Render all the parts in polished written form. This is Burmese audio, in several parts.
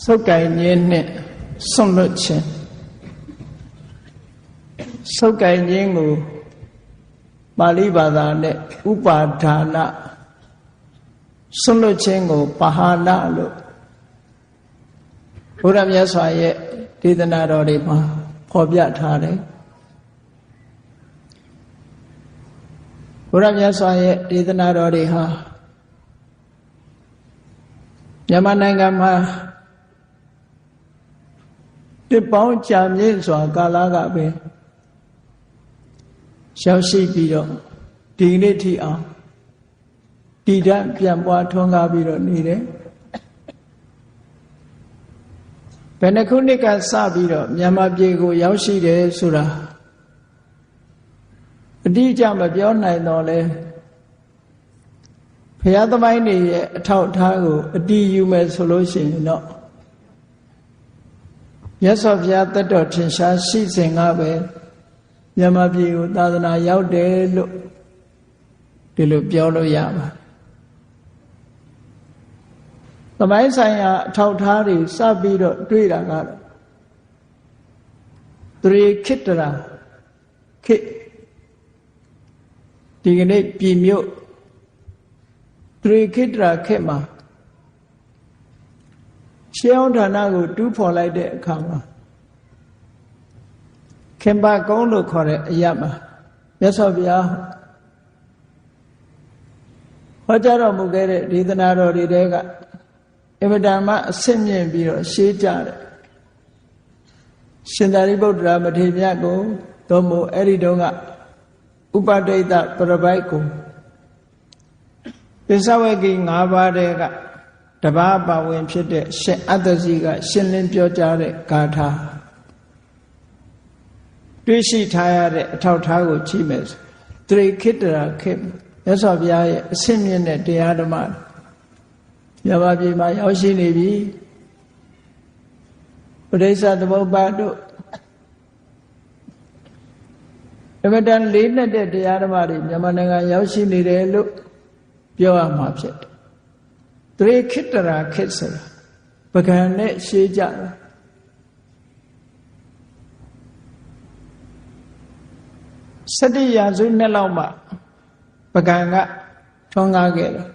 ဆုတ်ကိုင်ခြင်းနှင့်စွန့်လွတ်ခြင်းဆုတ်ကိုင်ခြင်းကိုပါဠိဘာသာနဲ့ဥပါဒါနစွန့်လွတ်ခြင်းကိုပဟာနလို့ဘုရားမြတ်စွာရဲ့ဒေသနာတော်တွေမှာဖော်ပြထားတယ်ဘုရားမြတ်စွာရဲ့ဒေသနာတော်တွေဟာမြန်မာနိုင်ငံမှာတစ်ပေါင်းကြာမြင့်စွာကာလကပဲရောက်ရှိပြီးတော့ဒီနေ့ထိအောင်တည်တံ့ပြန်ပွားထွန်းကားပြီးတော့နေတယ်ဘယ်နှခုနှစ်ကစပြီးတော့မြန်မာပြည်ကိုရောက်ရှိတယ်ဆိုတာအတိအကျမပြောနိုင်တော့လဲဘုရားသမိုင်းတွေရဲ့အထောက်အထားကိုအတည်ယူမယ်ဆိုလို့ရှိရင်တော့မြတ်စွာဘုရားတတ်တော်ထင်ရှားရှိစဉ်ကပဲမြန်မာပြည်ကိုသာသနာရောက်တယ်လို့ဒီလိုပြောလို့ရပါတယ်သမိုင်းဆိုင်ရာအထောက်အထားတွေစပြီးတော့တွေ့တာကတော့သရေခိတ္တရာခေဒီကနေ့ပြည်မြို့သရေခိတ္တရာခေမှာရှေးအောင်ဌာနကိုတူးဖော်လိုက်တဲ့အခါမှာခင်ဗျကုန်းလို့ခေါ်တဲ့အရာမှာမြတ်စွာဘုရားဟောကြားတော်မူခဲ့တဲ့ဒေသနာတော်တွေတဲကအဗဒမအစစ်မြင့်ပြီးတော့ရှေးကြတယ်ရှင်သာရိပုတ္တရာမထေရမြတ်ကိုသို့မဟုတ်အဲ့ဒီတုန်းကဥပဒိတပရပိုက်ကိုပိဿဝဂီ၅ပါးတဲကတပါးပါဝင်ဖြစ်တဲ့ရှင်အတ္တစီကရှင်းလင်းပြောကြားတဲ့ဂါထာတွေ့ရှိထားရတဲ့အထောက်အထားကိုကြည့်မယ်သရေခိတ္တရာခေမြတ်စွာဘုရားရဲ့အစစ်မြင့်တဲ့တရားဓမ္မမြန်မာပြည်မှာရောက်ရှိနေပြီပရိစ္ဆသမုပ္ပါတို့အမတန်လေးနက်တဲ့တရားဓမ္မတွေမြန်မာနိုင်ငံရောက်ရှိနေတယ်လို့ပြောရမှာဖြစ်တယ်သရေခိတ္တရာခေဆိုတာပကံနဲ့ရှေးကြတယ်17ရာစုနှစ်လောက်မှပကံကထွန်းကားခဲ့တယ်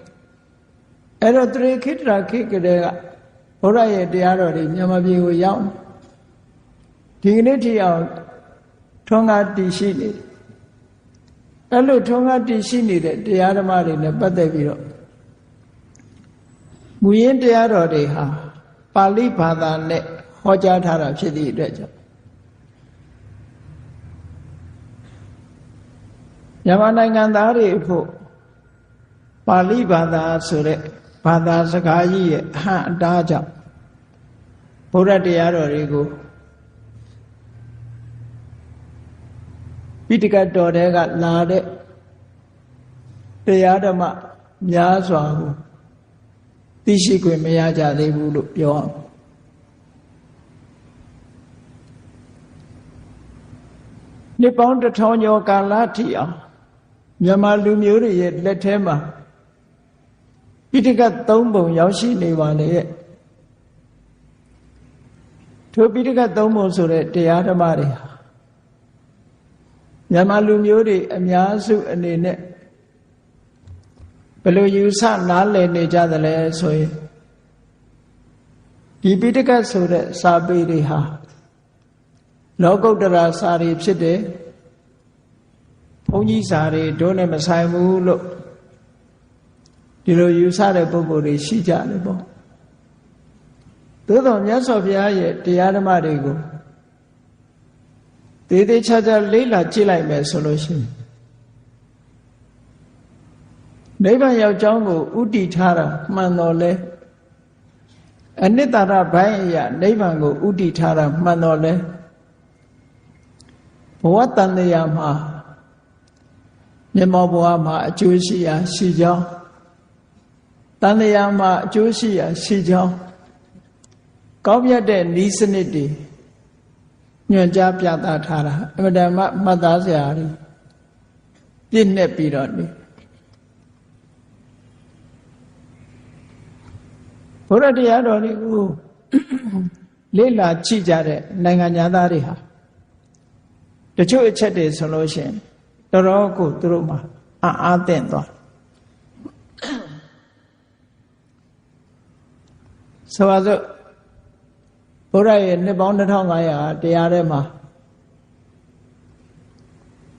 အဲ့တော့သရေခိတ္တရာခေကလေးကဘုရားရဲ့တရားတော်တွေမြန်မာပြည်ကိုရောက်ဒီကနေ့ထိအောင်ထွန်းကားတည်ရှိနေတယ်အဲ့လိုထွန်းကားတည်ရှိနေတဲ့တရားဓမ္မတွေနဲ့ပတ်သက်ပြီးတော့မူရင်းတရားတော်တွေဟာပါဠိဘာသာနဲ့ဟောကြားထားတာဖြစ်သည့်အတွက်ကြောင့်မြန်မာနိုင်ငံသားတွေအဖို့ပါဠိဘာသာဆိုတဲ့ဘာသာစကားကြီးရဲ့အဟန့်အတားကြောင့်ဘုရားတရားတော်တွေကိုပိဋကတ်တော်တွေကလာတဲ့တရားဓမ္မများစွာကိုသိရှိခွင့်မရကြသေးဘူးလို့ပြောအောင်နှစ်ပေါင်း1000ကျော်ကာလထိအောင်မြန်မာလူမျိုးတွေရဲ့လက်ထဲမှာပိဋကတ်3ပုံရောက်ရှိနေပါလေထိုပိဋကတ်3ပုံဆိုတဲ့တရားဓမ္မတွေမြန်မာလူမျိုးတွေအများစုအနေနဲ့ဘယ်လိုယူဆနားလည်နေကြသလဲဆိုရင်ဒီပိဋကတ်ဆိုတဲ့စာပေတွေဟာလောကုတ္တရာစာတွေဖြစ်တယ်ဘုန်းကြီးစာတွေတို့နဲ့မဆိုင်ဘူးလို့ဒီလိုယူဆတဲ့ပုဂ္ဂိုလ်တွေရှိကြတယ်ပေါ့သို့တော်မြတ်စွာဘုရားရဲ့တရားဓမ္မတွေကိုသေသေးချာချာလေ့လာကြည့်လိုက်မယ်ဆိုလို့ရှိရင်နိဗ္ဗာန်ရောက်ကြောင်းကိုဥတည်ထားတာမှန်တော်လဲအနိတ္တရဘိုင်းအရာနိဗ္ဗာန်ကိုဥတည်ထားတာမှန်တော်လဲဘဝတန်တရားမှာမြတ်မောဘဝမှာအကျိုးရှိရာရှိကြောင်းတန်တရားမှာအကျိုးရှိရာရှိကြောင်းကောင်းမြတ်တဲ့ဤစနစ်တွေညွှန်ကြားပြသထားတာအမှန်တမ်းမှတ်သားစရာတွေပြည့်နှက်ပြီးတော့နေဘုရားတရားတော်တွေကို လေ့လာကြည့်ကြတဲ့နိုင်ငံသားတွေဟာတချို့အချက်တွေဆိုလို့ရှိရင်တော်တော်ကိုသူတို့မှာအားသင့်သွားဆိုပါစို့ဘုရားရဲ့နှစ်ပေါင်း2500တရားထဲမှာ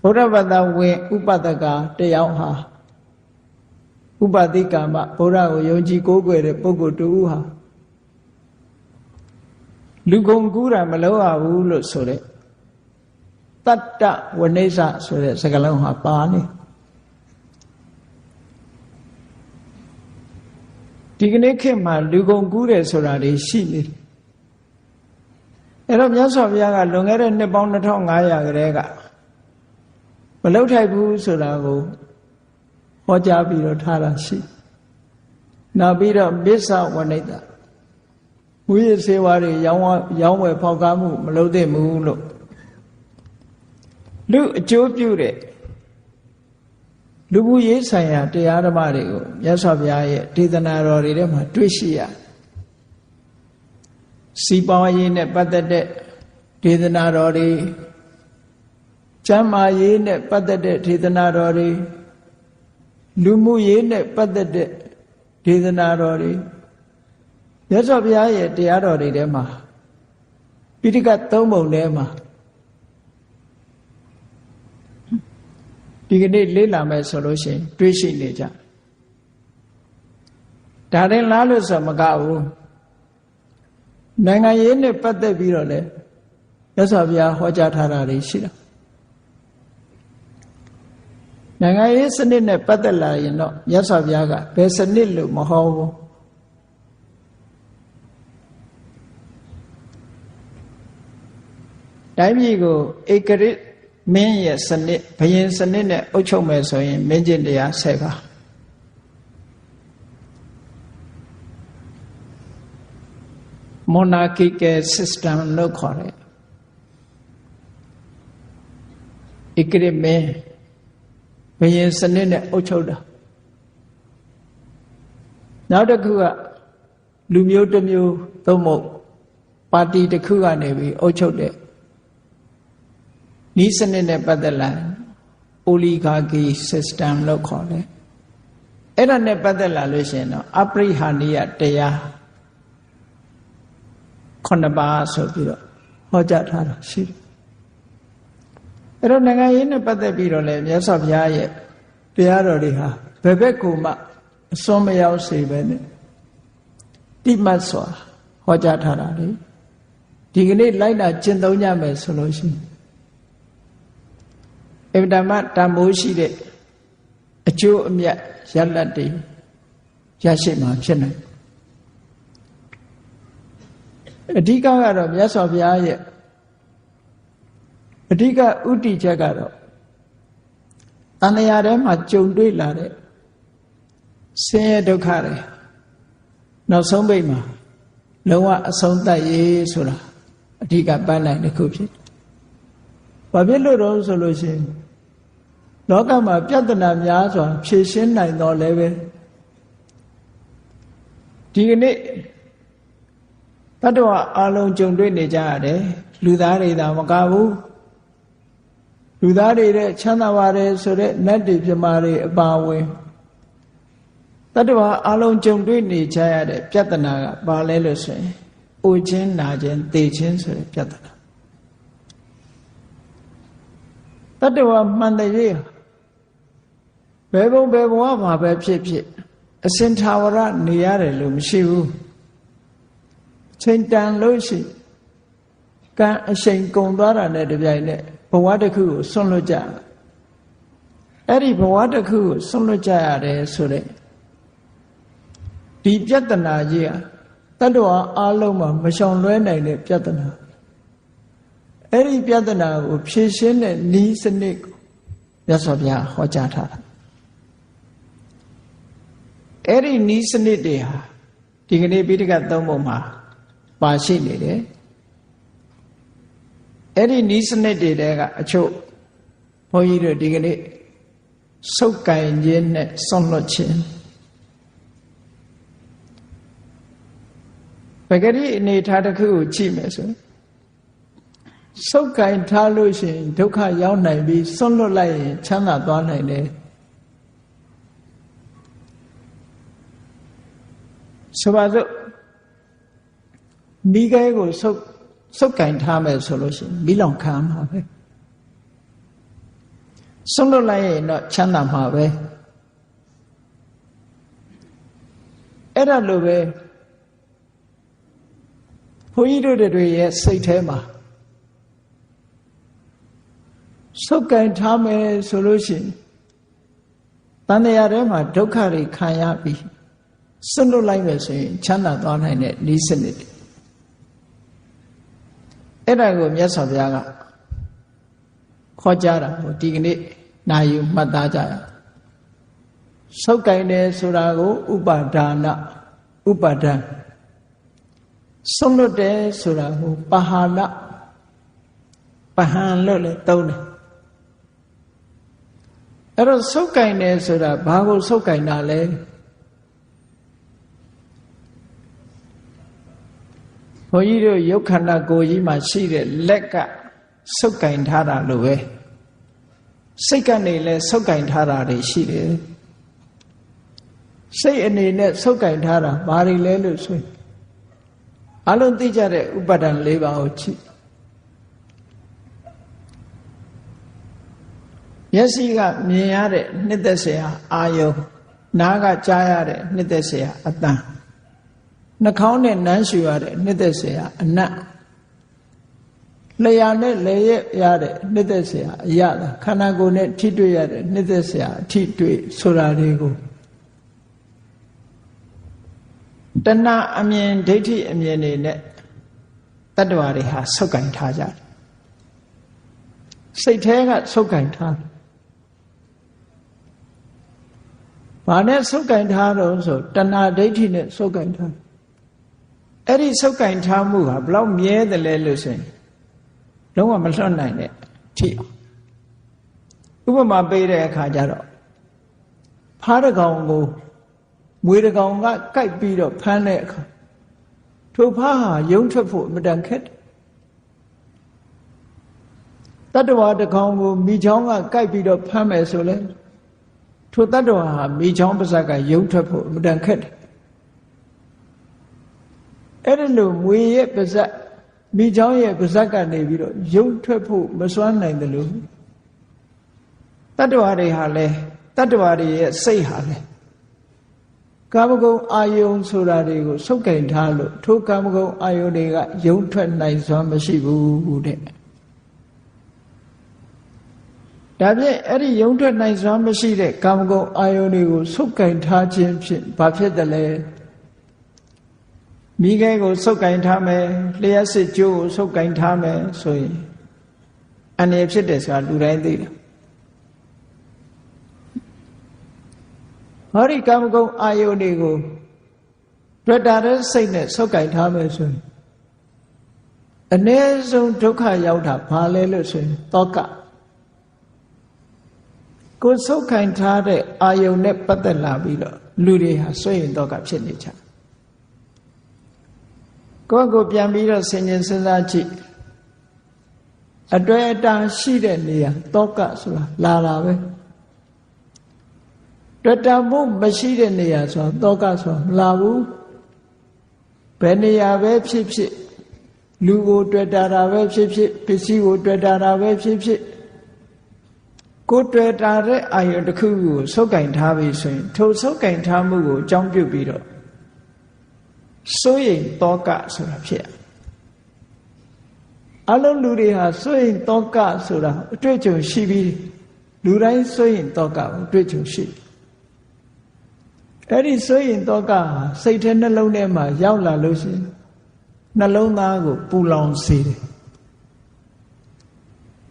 ဘုရားဘာသာဝင်ဥပဒကတယောက်ဟာဥပတိကမ္မဘုရားကိုယုံကြည်ကိုးကွယ်တဲ့ပုဂ္ဂိုလ်တူဟာလူကုန်ကူးတာမလုပ်ရဘူးလို့ဆိုတဲ့တတ္တဝိနိစ္စဆိုတဲ့စကားလုံးဟာပါနေဒီကနေ့ခေတ်မှာလူကုန်ကူးတယ်ဆိုတာတွေရှိနေတယ်အဲ့တော့မြတ်စွာဘုရားကလွန်ခဲ့တဲ့နှစ်ပေါင်း2500ကတည်းကမလုပ်ထိုက်ဘူးဆိုတာကိုဟောကြားပြီးတော့ထားတာရှိနောက်ပြီးတော့မစ္ဆဝနိတ္တဝိရစေဝါတွေရောင်းဝယ်ဖောက်ကားမှုမလုပ်သင့်ဘူးလို့လူအကျိုးပြုတဲ့လူမှုရေးဆိုင်ရာတရားဓမ္မတွေကိုမြတ်စွာဘုရားရဲ့ဒေသနာတော်တွေထဲမှာတွေ့ရှိရစီးပွားရေးနဲ့ပတ်သက်တဲ့ဒေသနာတော်တွေကျမ်းမာရေးနဲ့ပတ်သက်တဲ့ဒေသနာတော်တွေလူမှုရေးနဲ့ပတ်သက်တဲ့ဒေသနာတော်တွေမြတ်စွာဘုရားရဲ့တရားတော်တွေထဲမှာပိဋကတ်သုံးပုံထဲမှာဒီကနေ့လေ့လာမယ်ဆိုလို့ရှိရင်တွေးရှိနေကြဒါရင်လားလို့ဆိုမကဘူးနိုင်ငံရေးနဲ့ပတ်သက်ပြီးတော့လည်းမြတ်စွာဘုရားဟောကြားထားတာတွေရှိတာနိုင်ငံရေးစနစ်နဲ့ပတ်သက်လာရင်တော့မြတ်စွာဘုရားကဘယ်စနစ်လို့မဟောဘူးတိုင်းပြည်ကိုဧကရစ်မင်းရဲ့စနစ်ဘုရင်စနစ်နဲ့အုပ်ချုပ်မယ်ဆိုရင်မင်းကျင့်တရား10ပါးmonarchical system လို့ခေါ်တယ်ဧကရစ်မင်းဘုရင်စနစ်နဲ့အုပ်ချုပ်တာနောက်တစ်ခုကလူမျိုးတစ်မျိုးသို့မဟုတ်ပါတီတစ်ခုကနေပြီးအုပ်ချုပ်တဲ့ဤစနစ်နဲ့ပတ်သက်လာ oligarchy system လို့ခေါ်တယ်အဲ့ဒါနဲ့ပတ်သက်လာလို့ရှိရင်တော့အပရိဟာနိယတရား9ပါးဆိုပြီးတော့ဟောကြားထားတာရှိတယ်အဲ့တော့နိုင်ငံရေးနဲ့ပတ်သက်ပြီးတော့လည်းမြတ်စွာဘုရားရဲ့တရားတော်တွေဟာဘယ်ဘက်ကိုမှအစွန်းမရောက်စေပဲနဲ့တိမှတ်စွာဟောကြားထားတာလေဒီကနေ့လိုက်တာကျင့်သုံးကြမယ်ဆိုလို့ရှိရင်အဗ္ဗဓမ္မတန်ဖိုးရှိတဲ့အကျိုးအမြတ်ရလဒ်တွေရရှိမှာဖြစ်နိုင်အဓိကကတော့မြတ်စွာဘုရားရဲ့အဓိကဥတည်ချက်ကတော့တဏှာထဲမှာကြုံတွေ့လာတဲ့ဆင်းရဲဒုက္ခတွေနောက်ဆုံးပိတ်မှာလုံးဝအဆုံးသတ်ရေးဆိုတာအဓိကပန်းနိုင်တစ်ခုဖြစ်ဘာဖြစ်လို့တော့ဆိုလို့ရှိရင်လောကမှာပြဿနာများစွာဖြေရှင်းနိုင်တော့လည်းပဲဒီကနေ့တတ္တဝအလုံးကြုံတွေ့နေကြရတယ်လူသားတွေသာမကဘူးလူသားတွေတဲ့ချမ်းသာပါတယ်ဆိုတဲ့နတ်တွေပြမာတွေအပါဝင်တတ္တဝအလုံးကြုံတွေ့နေကြရတဲ့ပြဿနာကဘာလဲလို့ဆိုရင်အိုခြင်းနာခြင်းသေခြင်းဆိုတဲ့ပြဿနာတတ္တဝမှန်တဲ့ရေးဘယ်ဘုံဘယ်ဘဝမှာပဲဖြစ်ဖြစ်အစင်ထာဝရနေရတယ်လို့မရှိဘူးချိန်တန်လို့ရှိကံအရှိန်ကုန်သွားတာနဲ့တပြိုင်နက်ဘဝတစ်ခုကိုဆွန့်လွတ်ကြအဲ့ဒီဘဝတစ်ခုကိုဆွန့်လွတ်ကြရတယ်ဆိုတဲ့ဒီပြဿနာကြီးဟာတတ္တဝါအလုံးမှာမရှောင်လွဲနိုင်တဲ့ပြဿနာအဲ့ဒီပြဿနာကိုဖြေရှင်းတဲ့နည်းစနစ်ကိုမြတ်စွာဘုရားဟောကြားထားတာအဲ့ဒီနည်းစနစ်တွေဟာဒီကနေ့ပိဋကတ်သုံးပုံမှာပါရှိနေတယ်အဲ့ဒီနည်းစနစ်တွေတဲကအချို့ဘုန်းကြီးတို့ဒီကနေ့စုပ်ကင်ခြင်းနဲ့ဆွန့်လွတ်ခြင်း ပဂရိအနေထားတစ်ခုကိုကြည့်မယ်ဆိုဆုပ်ကင်ထားလို့ရှိရင်ဒုက္ခရောက်နိုင်ပြီးစွန့်လွတ်လိုက်ရင်ချမ်းသာသွားနိုင်တယ်ဆိုပါစို့မိခဲကိုဆုပ်ကင်ထားမယ်ဆိုလို့ရှိရင်မိလောင်ခံမှာပဲစွန့်လွတ်လိုက်ရင်တော့ချမ်းသာမှာပဲအဲ့ဒါလိုပဲဘုန်းကြီးတို့တွေရဲ့စိတ်ထဲမှာဆုပ်ကင်ထားမယ်ဆိုလို့ရှိရင်တန်တရားထဲမှာဒုက္ခတွေခံရပြီးစွန့်လွတ်လိုက်မယ်ဆိုရင်ချမ်းသာသွားနိုင်တဲ့ဤစနစ်တွေအဲ့ဒါကိုမြတ်စွာဘုရားကခေါ်ကြတာကိုဒီကနေ့နာယူမှတ်သားကြရဆုပ်ကင်တယ်ဆိုတာကိုဥပါဒါနဥပါဒံစွန့်လွတ်တယ်ဆိုတာကိုပဟာနပဟံလို့လည်းသုံးတယ်အဲ့တော့ဆုပ်ကင်တယ်ဆိုတာဘာကိုဆုပ်ကင်တာလဲဘုန်းကြီးတို့ယုတ်ခန္ဓာကိုယ်ကြီးမှာရှိတဲ့လက်ကဆုပ်ကင်ထားတာလို့ပဲစိတ်ကနေလည်းဆုပ်ကင်ထားတာတွေရှိတယ်စိတ်အနေနဲ့ဆုပ်ကင်ထားတာဘာတွေလဲလို့ဆိုရင်အလုံးသိကြတဲ့ဥပါဒံ၄ပါးကိုကြည့်မျက်စိကမြင်ရတဲ့နှစ်သက်စရာအာယုံနားကကြားရတဲ့နှစ်သက်စရာအသံနှာခေါင်းနဲ့နမ်းရှူရတဲ့နှစ်သက်စရာအနတ်လျှာနဲ့လေရတဲ့နှစ်သက်စရာအရသာခန္ဓာကိုယ်နဲ့ထိတွေ့ရတဲ့နှစ်သက်စရာအထိတွေ့ဆိုတာတွေကိုတဏှာအမြင်ဒိဋ္ဌိအမြင်တွေနဲ့တတ္တဝါတွေဟာဆုပ်ကင်ထားကြတယ်စိတ်แท้ကဆုပ်ကင်ထားတယ်ဘာနဲ့ဆုပ်ကင်ထားတော့ဆိုတဏှာဒိဋ္ဌိနဲ့ဆုပ်ကင်ထားအဲ့ဒီဆုပ်ကင်ထားမှုဟာဘလောက်မြဲတယ်လဲလို့ဆိုရင်လုံးဝမလွတ်နိုင်တဲ့ထိဥပမာပေးတဲ့အခါကျတော့ဖားတစ်ကောင်ကိုမွေတစ်ကောင်ကကိုက်ပြီးတော့ဖမ်းတဲ့အခါထိုဖားဟာယုံထွက်ဖို့အမတန်ခက်တယ်တတ္တဝါတစ်ကောင်ကိုမိချောင်းကကိုက်ပြီးတော့ဖမ်းမယ်ဆိုလဲထိုတတ္တဝါဟာမိချောင်းပါးစပ်ကယုံထွက်ဖို့အမတန်ခက်တယ်အဲ့ဒါလို့မွေရဲ့ပါးစပ်မိချောင်းရဲ့ပါးစပ်ကနေပြီးတော့ယုံထွက်ဖို့မစွမ်းနိုင်တယ်လို့တတ္တဝါတွေဟာလဲတတ္တဝါတွေရဲ့စိတ်ဟာလဲကာမဂုဏ်အာယုံဆိုတာတွေကိုဆုပ်ကင်ထားလို့ထိုကာမဂုဏ်အာယုံတွေကယုံထွက်နိုင်စွမ်းမရှိဘူးတဲ့ဒါဖြင့်အဲ့ဒီယုံထွက်နိုင်စွမ်းမရှိတဲ့ကာမဂုဏ်အာယုန်တွေကိုဆုပ်ကင်ထားခြင်းဖြင့်ဘာဖြစ်တယ်လဲမိခဲကိုဆုပ်ကင်ထားမယ်လျှက်စစ်ကျိုးကိုဆုပ်ကင်ထားမယ်ဆိုရင်အနေဖြစ်တယ်ဆိုတာလူတိုင်းသိတယ်ဟောဒီကာမဂုဏ်အာယုန်တွေကိုတွေ့တာတဲ့စိတ်နဲ့ဆုပ်ကင်ထားမယ်ဆိုရင်အ ਨੇ ဆုံးဒုက္ခရောက်တာဘာလဲလို့ဆိုရင်တောကကိုယ်ဆုပ်ခိုင်ထားတဲ့အာယုန်နဲ့ပတ်သက်လာပြီးတော့လူတွေဟာဆွေရင်တော့ကဖြစ်နေကြကိုယ့်ကိုပြန်ပြီးတော့ဆင်ခြင်စဉ်းစားကြည့်အတွေ့အတာရှိတဲ့နေရာတောကဆိုတာလာတာပဲတွေ့တာမှုမရှိတဲ့နေရာဆိုတာတောကဆိုတာမလာဘူးဘယ်နေရာပဲဖြစ်ဖြစ်လူကိုတွေ့တာပဲဖြစ်ဖြစ်ပစ္စည်းကိုတွေ့တာပဲဖြစ်ဖြစ်ကိုတွေ့တာတဲ့အာယုန်တစ်ခုကိုဆုပ်ကင်ထားပြီဆိုရင်ထိုဆုပ်ကင်ထားမှုကိုအကြောင်းပြုပြီးတော့စိုးရိမ်တောကဆိုတာဖြစ်အလုံးလူတွေဟာစိုးရိမ်တောကဆိုတာအတွေ့အကြုံရှိပြီးလူတိုင်းစိုးရိမ်တောကကိုအတွေ့အကြုံရှိအဲ့ဒီစိုးရိမ်တောကဟာစိတ်ထဲနှလုံးထဲမှာရောက်လာလို့ရှိရင်နှလုံးသားကိုပူလောင်စေတယ်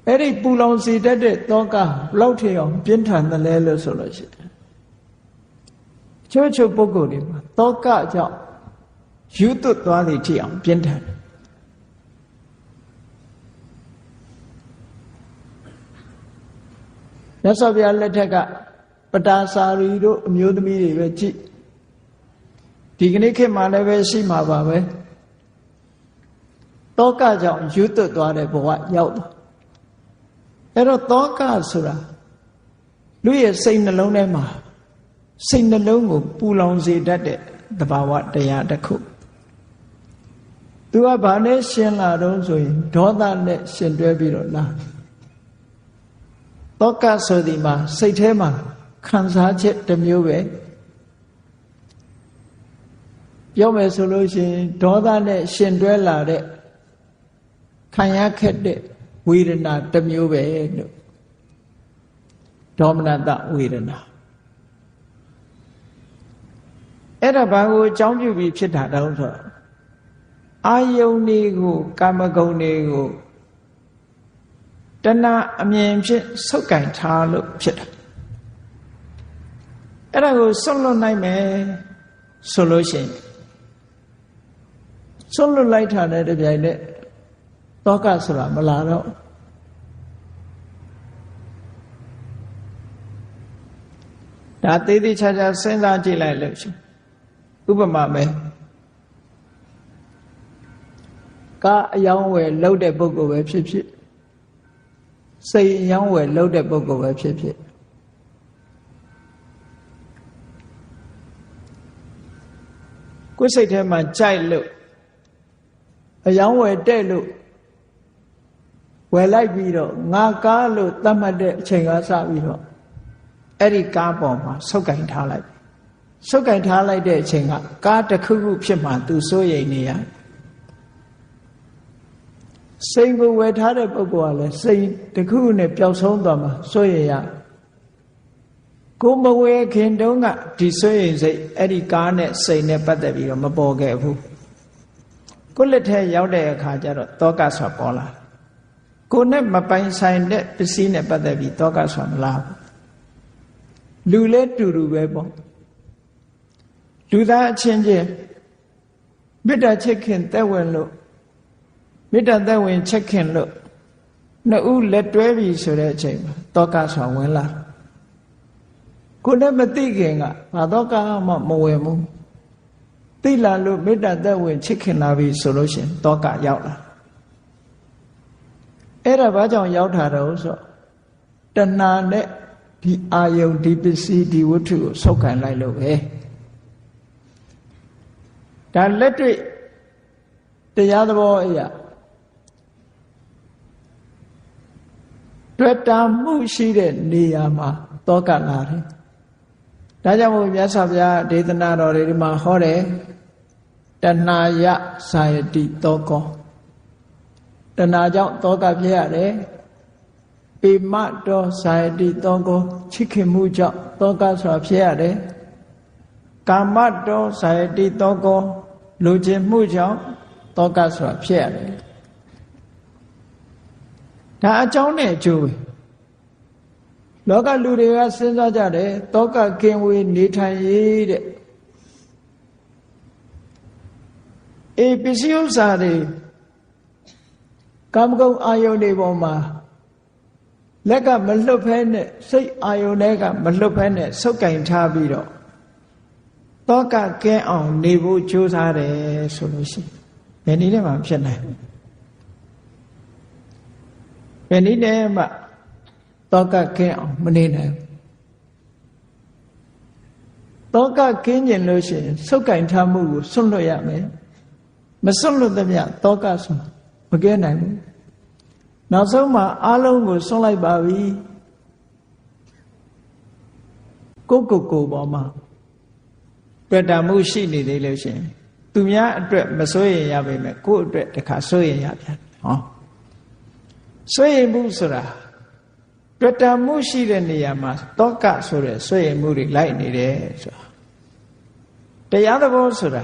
အဲ့ဒီပူလောင်စေတတ်တဲ့တောကဘလောက်ထအောင်ပြင်းထန်တယ်လဲလို့ဆိုလို့ရှိတယ်ချို့ပုဂ္ဂိုလ်တွေမှာတောကကြောင့်ယူသွတ်သွားသည်ထအောင်ပြင်းထန်တယ်မြတ်စွာဘုရားလက်ထက်ကပတာစာရီတို့အမျိုးသမီးတွေပဲကြည့်ဒီကနေ့ခေတ်မှာလည်းပဲရှိမှာပါပဲ တောကကြောင့်ယူသွတ်သွားတဲ့ဘဝရောက်သွားအဲ့တော့တောကဆိုတာလူရဲ့စိတ်နှလုံးထဲမှာစိတ်နှလုံးကိုပူလောင်စေတတ်တဲ့သဘာဝတရားတစ်ခုသူကဘာနဲ့ရှင်လာတော့ဆိုရင်ဒေါသနဲ့ရှင်တွဲပြီးတော့လာတောကဆိုဒီမှာစိတ်ထဲမှာခံစားချက်တစ်မျိုးပဲပြောမယ်ဆိုလို့ရှိရင်ဒေါသနဲ့ရှင်တွဲလာတဲ့ခံရခက်တဲ့ဝေဒနာတစ်မျိုးပဲလို့ဒေါမနတဝေဒနာအဲ့ဒါဘာကိုအကြောင်းပြုပြီးဖြစ်တာတောင်းဆိုအာယုန်တွေကိုကာမဂုဏ်တွေကိုတဏှာအမြင်ဖြင့်ဆုပ်ကင်ထားလို့ဖြစ်တာအဲ့ဒါကိုဆွတ်လွတ်နိုင်မယ်ဆိုလို့ရှိရင်ဆွတ်လွတ်လိုက်တာနဲ့တပြိုင်နက်တောကဆိုတာမလာတော့ဒါသေးသေးချာချာစဉ်းစားကြည့်လိုက်လို့ရှိဥပမာပဲကားအယောင်းဝယ်လှုပ်တဲ့ပုဂ္ဂိုလ်ပဲဖြစ်ဖြစ်စိတ်အယောင်းဝယ်လှုပ်တဲ့ပုဂ္ဂိုလ်ပဲဖြစ်ဖြစ်ကိုယ်စိတ်ထဲမှာကြိုက်လို့အယောင်းဝယ်တဲ့လို့ဝယ်လိုက်ပြီးတော့ငါကားလို့သတ်မှတ်တဲ့အချိန်ကစပြီးတော့အဲ့ဒီကားပေါ်မှာဆုပ်ကင်ထားလိုက်ဆုပ်ကင်ထားလိုက်တဲ့အချိန်ကကားတစ်ခုခုဖြစ်မှသူစိုးရိမ်နေရစိတ်ကိုဝယ်ထားတဲ့ပုဂ္ဂိုလ်ကလည်းစိတ်တစ်ခုနဲ့ပျောက်ဆုံးသွားမှာစိုးရိမ်ရကိုမဝယ်ခင်တုန်းကဒီစိုးရိမ်စိတ်အဲ့ဒီကားနဲ့စိတ်နဲ့ပတ်သက်ပြီးတော့မပေါ်ခဲ့ဘူးကိုလက်ထဲရောက်တဲ့အခါကျတော့တောကဆိုပေါ်လာကိုနဲ့မပိုင်ဆိုင်တဲ့ပစ္စည်းနဲ့ပတ်သက်ပြီးတောကဆိုမလာဘူးလူလဲတူတူပဲပေါ့လူသားအချင်းချင်းမေတ္တာချစ်ခင်သက်ဝင်လို့မေတ္တာသက်ဝင်ချစ်ခင်လို့နှစ်ဦးလက်တွဲပြီးဆိုတဲ့အချိန်မှာတောကဆိုဝင်လာကိုနဲ့မသိခင်ကဘာတောကမှမဝင်ဘူးသိလာလို့မေတ္တာသက်ဝင်ချစ်ခင်လာပြီဆိုလို့ရှိရင်တောကရောက်လာအဲ့ဒါဘာကြောင့်ရောက်တာတော့ဆိုတဏှာနဲ့ဒီအာယုန်ဒီပစ္စည်းဒီဝတ္ထုကိုဆုပ်ကန်လိုက်လို့ပဲဒါလက်တွေ့တရားသဘောအရာတွေ့တာမှုရှိတဲ့နေရာမှာတောကလာတယ်ဒါကြောင့်မို့မြတ်စွာဘုရားဒေသနာတော်တွေမှာဟောတယ်တဏှာယဇာယတိတောကောတဏှာကြောင့်တောကဖြစ်ရတယ်ပေမတောဇာယတိတောကောချစ်ခင်မှုကြောင့်တောကဆိုတာဖြစ်ရတယ်ကာမတောဇာယတိတောကောလူချင်မှုကြောင့်တောကဆိုတာဖြစ်ရတယ်ဒါအကြောင်းနဲ့အကျိုးပဲလောကလူတွေကစဉ်းစားကြတယ်တောကကင်းဝေးနေထိုင်ရေးတဲ့ပစ္စည်းဥစ္စာတွေကာမဂုဏ်အာယုန်တွေပေါ်မှာလက်ကမလွတ်ဖဲနဲ့စိတ်အာယုန်တွေကမလွတ်ဖဲနဲ့ဆုပ်ကင်ထားပြီးတော့တောကကင်းအောင်နေဖို့ကြိုးစားတယ်ဆိုလို့ရှိရင်ဘယ်နည်းနဲ့မှဖြစ်နိုင်ဘယ်နည်းနဲ့မှတောကကင်းအောင်မနေနိုင်တောကကင်းကျင်လို့ရှိရင်ဆုပ်ကင်ထားမှုကိုစွန့်လွတ်ရမယ်မစွန့်လွတ်သမျှတောကဆိုမကဲနိုင်ဘူးနောက်ဆုံးမှာအလုံးကိုစွန့်လိုက်ပါပြီကိုပေါ်မှာတွေ့တာမှုရှိနေသေးလို့ရှိရင်သူများအတွက်မစိုးရင်ရပါမယ်ကိုယ့်အတွက်တခါစိုးရင်ရပြန်ဟောစိုးရင်မှုဆိုတာတွေ့တာမှုရှိတဲ့နေရာမှာတောကဆိုတဲ့စိုးရင်မှုတွေလိုက်နေတယ်ဆိုတာတရားသဘောဆိုတာ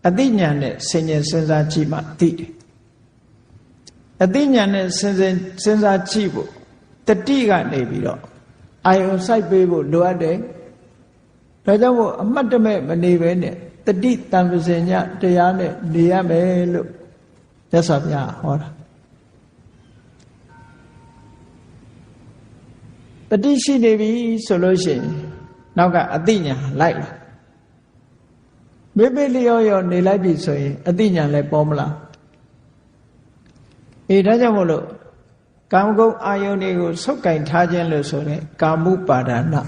အသိဉာဏ်နဲ့ဆင်ញင်စဉ်းစားကြည့်မှသိတယ်အသိဉာဏ်နဲ့စဉ်းစားကြည့်ဖို့တတိကနေပြီးတော့အာယုံစိုက်ပေးဖို့လိုအပ်တယ်ဒါကြောင့်မို့အမှတ်တမဲ့မနေပဲနဲ့တတိတံပစင်ညတရားနဲ့နေရမယ်လို့မြတ်စွာဘုရားဟောတာတတိရှိနေပြီဆိုလို့ရှိရင်နောက်ကအသိဉာဏ်လိုက်လာမေ့မေ့လျော့လျော့နေလိုက်ပြီဆိုရင်အသိဉာဏ်လည်းပေါ်မလား ဒါကြောင့်မို့လို့ကာမဂုဏ်အာယုန်တွေကိုဆုပ်ကင်ထားခြင်းလို့ဆိုတဲ့ကာမုပါဒနာ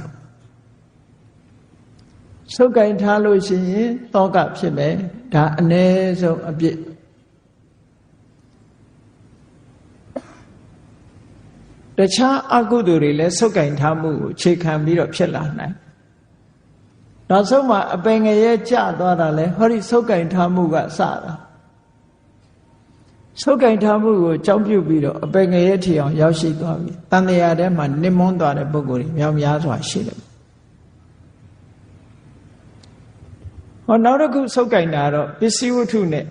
ဆုပ်ကင်ထားလို့ရှိရင်တောကဖြစ်မယ်ဒါအ ਨੇ ဆုံးအပြစ်တခြားအကုသိုလ်တွေလည်းဆုပ်ကင်ထားမှုကိုခြေခံပြီးတော့ဖြစ်လာနိုင်နောက်ဆုံးမှာအပင်ငရဲကျသွားတာလဲဟောဒီဆုပ်ကင်ထားမှုကစတာဆုပ်ကင်ထားမှုကိုကြောင်းပြုပြီးတော့အပင်ငရဲထီအောင်ရောက်ရှိသွားပြီတန်တရားထဲမှာနစ်မွန်းသွားတဲ့ပုဂ္ဂိုလ်တွေမြောက်များစွာရှိတယ်ဟောနောက်တစ်ခုဆုပ်ကင်တာတော့ပစ္စည်းဝတ္ထုနဲ့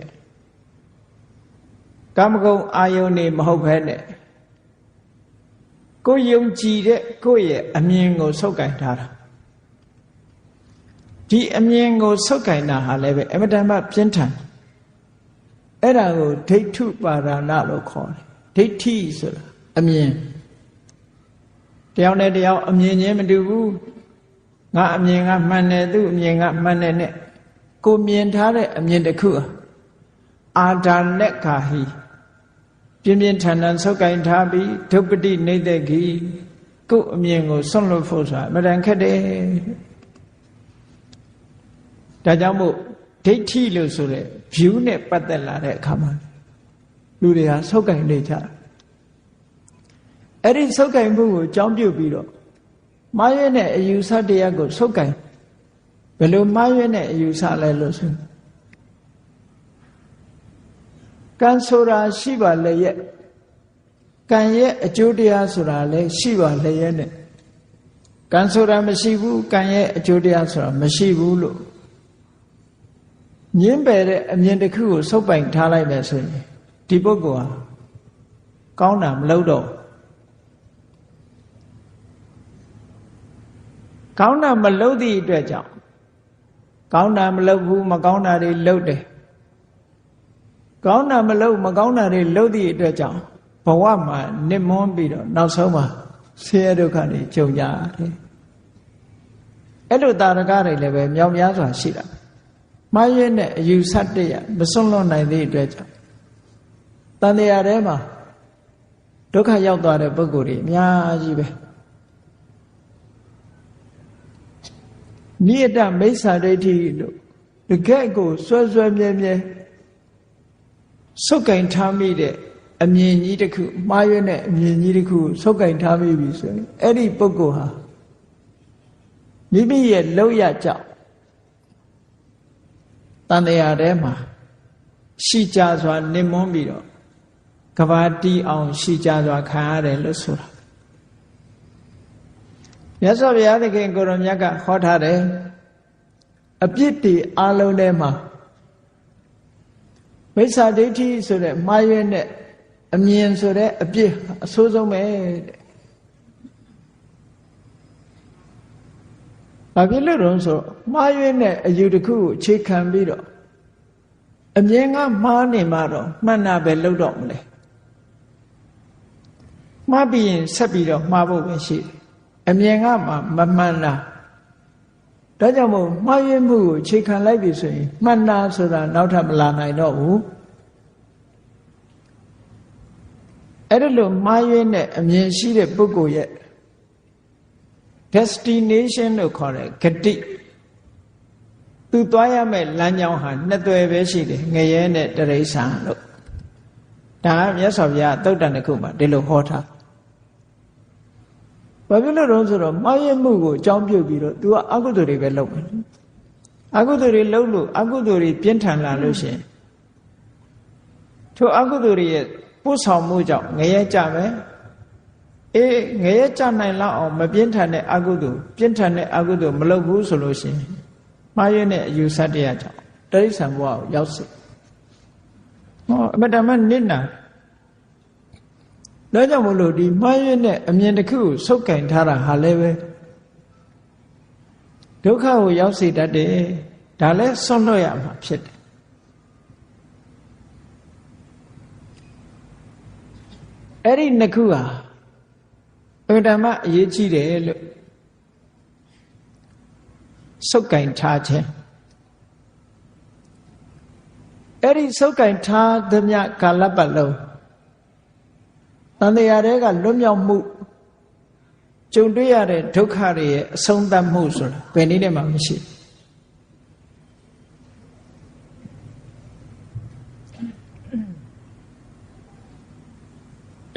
ကာမဂုဏ်အာယုန်နေမဟုတ်ဘဲနဲ့ကိုယုံကြည်တဲ့ကိုယ့်ရဲ့အမြင်ကိုဆုပ်ကင်ထားတာဒီအမြင်ကိုဆုပ်ကင်တာဟာလည်းပဲအမတန်မှပြင်းထန်အဲ့ဒါကိုဒိဋ္ဌုပါဒနာလို့ခေါ်တယ်ဒိဋ္ဌိဆိုတာအမြင်တယောက်နဲ့တယောက်အမြင်ချင်းမတူဘူးငါအမြင်ကမှန်တယ်သူ့အမြင်ကမှန်တယ်နဲ့ကိုမြင်ထားတဲ့အမြင်တစ်ခုအာဒါနဲ့ခာဟိပြင်းပြင်းထန်ထန်ဆုပ်ကင်ထားပြီးဒုပ္ပတိနေတ္တိကိုအမြင်ကိုဆွန့်လွတ်ဖို့ဆိုတာအမှန်တန်ခက်တယ်ဒါကြောင့်မို့ဒိဋ္ဌိလို့ဆိုတဲ့ view နဲ့ပတ်သက်လာတဲ့အခါမှာလူတွေကဆုပ်ကင်နေကြအဲ့ဒီဆုပ်ကင်မှုကိုအကြောင်းပြုပြီးတော့မှားရွေးတဲ့အယူဆတရားကိုဆုပ်ကင်ဘယ်လိုမှားရွေးတဲ့အယူဆလဲလို့ဆိုကံဆိုတာရှိပါလေရဲ့ကံရဲ့အကျိုးတရားဆိုတာလည်းရှိပါလေရဲ့နဲ့ကံဆိုတာမရှိဘူးကံရဲ့အကျိုးတရားဆိုတာမရှိဘူးလို့ညင်းပယ်တဲ့အမြင်တစ်ခုကိုဆုပ်ပိုင်ထားလိုက်မယ်ဆိုရင်ဒီပုဂ္ဂိုလ်ဟာကောင်းတာမလုပ်တော့ကောင်းတာမလုပ်သည့်အတွက်ကြောင့်ကောင်းတာမလုပ်ဘူးမကောင်းတာတွေလုပ်တယ်ကောင်းတာမလုပ်မကောင်းတာတွေလုပ်သည့်အတွက်ကြောင့်ဘဝမှာနစ်မွန်းပြီးတော့နောက်ဆုံးမှာဆင်းရဲဒုက္ခတွေကြုံကြတယ်အဲ့လိုတာရကတွေလည်းပဲမြောက်များစွာရှိတာမှားရွေးတဲ့အယူဆတရမစွန့်လွတ်နိုင်သည့်အတွက်ကြောင့်တန်တရားထဲမှာဒုက္ခရောက်သွားတဲ့ပုဂ္ဂိုလ်တွေအများကြီးပဲနိယတမိစ္ဆာဒိဋ္ဌိလို့တကယ့်ကိုစွဲစွဲမြဲမြဲဆုပ်ကင်ထားမိတဲ့အမြင်ကြီးတစ်ခုမှားရွေးတဲ့အမြင်ကြီးတစ်ခုဆုပ်ကင်ထားမိပြီဆိုရင်အဲ့ဒီပုဂ္ဂိုလ်ဟာမိမိရဲ့လောက်ရကြောင့်တန်တရားထဲမှာရှိကြစွာနစ်မွန်းပြီးတော့ကဘာတီးအောင်ရှိကြစွာခံရတယ်လို့ဆိုတာမြတ်စွာဘုရားသခင်ကိုရောမြတ်ကဟောထားတယ်အပြစ်တွေအလုံးထဲမှာမိစ္ဆာဒိဋ္ဌိဆိုတဲ့မှားရွေးတဲ့အမြင်ဆိုတဲ့အပြစ်အဆိုးဆုံးပဲတဲ့ဘာဖြစ်လို့လဲဆိုမှားရွေးတဲ့အယူတစ်ခုကိုအခြေခံပြီးတော့အမြင်ကမှားနေမှတော့မှန်တာပဲလုပ်တော့မလဲမှားပြီးရင်ဆက်ပြီးတော့မှားဖို့ပဲရှိတယ်အမြင်ကမှမမှန်တာဒါကြောင့်မို့မှားရွေးမှုကိုအခြေခံလိုက်ပြီဆိုရင်မှန်တာဆိုတာနောက်ထပ်မလာနိုင်တော့ဘူးအဲ့ဒါလို့မှားရွေးတဲ့အမြင်ရှိတဲ့ပုဂ္ဂိုလ်ရဲ့ destination လို့ခေါ်တဲ့ဂတိသူသွားရမယ့်လမ်းကြောင်းဟာနှစ်သွယ်ပဲရှိတယ်ငရဲနဲ့တိရစ္ဆာန်လို့ဒါကမြတ်စွာဘုရားသုတ်တန်တစ်ခုမှာဒီလိုဟောထားဘာဖြစ်လို့လဲဆိုတော့မှားယွင်းမှုကိုအကြောင်းပြုပြီးတော့ तू ကအကုသိုလ်တွေပဲလုပ်မယ်အကုသိုလ်တွေလုပ်လို့အကုသိုလ်တွေပြင်းထန်လာလို့ရှိရင်ထိုအကုသိုလ်တွေရဲ့ပို့ဆောင်မှုကြောင့်ငရဲကြမယ်ငရဲကြနိုင်လောက်အောင်မပြင်းထန်တဲ့အကုသိုလ်ပြင်းထန်တဲ့အကုသိုလ်မလုပ်ဘူးဆိုလို့ရှိရင်မှားယွင်းတဲ့အယူဆတရားကြောင့်တိရစ္ဆာန်ဘဝကိုရောက်စေအမတမနစ်နာဒါကြောင့်မလို့ဒီမှားယွင်းတဲ့အမြင်တစ်ခုကိုဆုပ်ကင်ထားတာဟာလည်းပဲဒုက္ခကိုရောက်စေတတ်တယ်ဒါလည်းဆွန့်လွတ်ရမှာဖြစ်တယ်အဲ့ဒီနှစ်ခုဟာအမတမအရေးကြီးတယ်လို့ဆုပ်ကင်ထားခြင်းအဲ့ဒီဆုပ်ကင်ထားသမျှကာလပတ်လုံး န်တရားတွေကလွတ်မြောက်မှုကြုံတွေ့ရတဲ့ဒုက္ခတွေရဲ့အဆုံးသတ်မှုဆိုတာဘယ်နည်းနဲ့မှမရှိ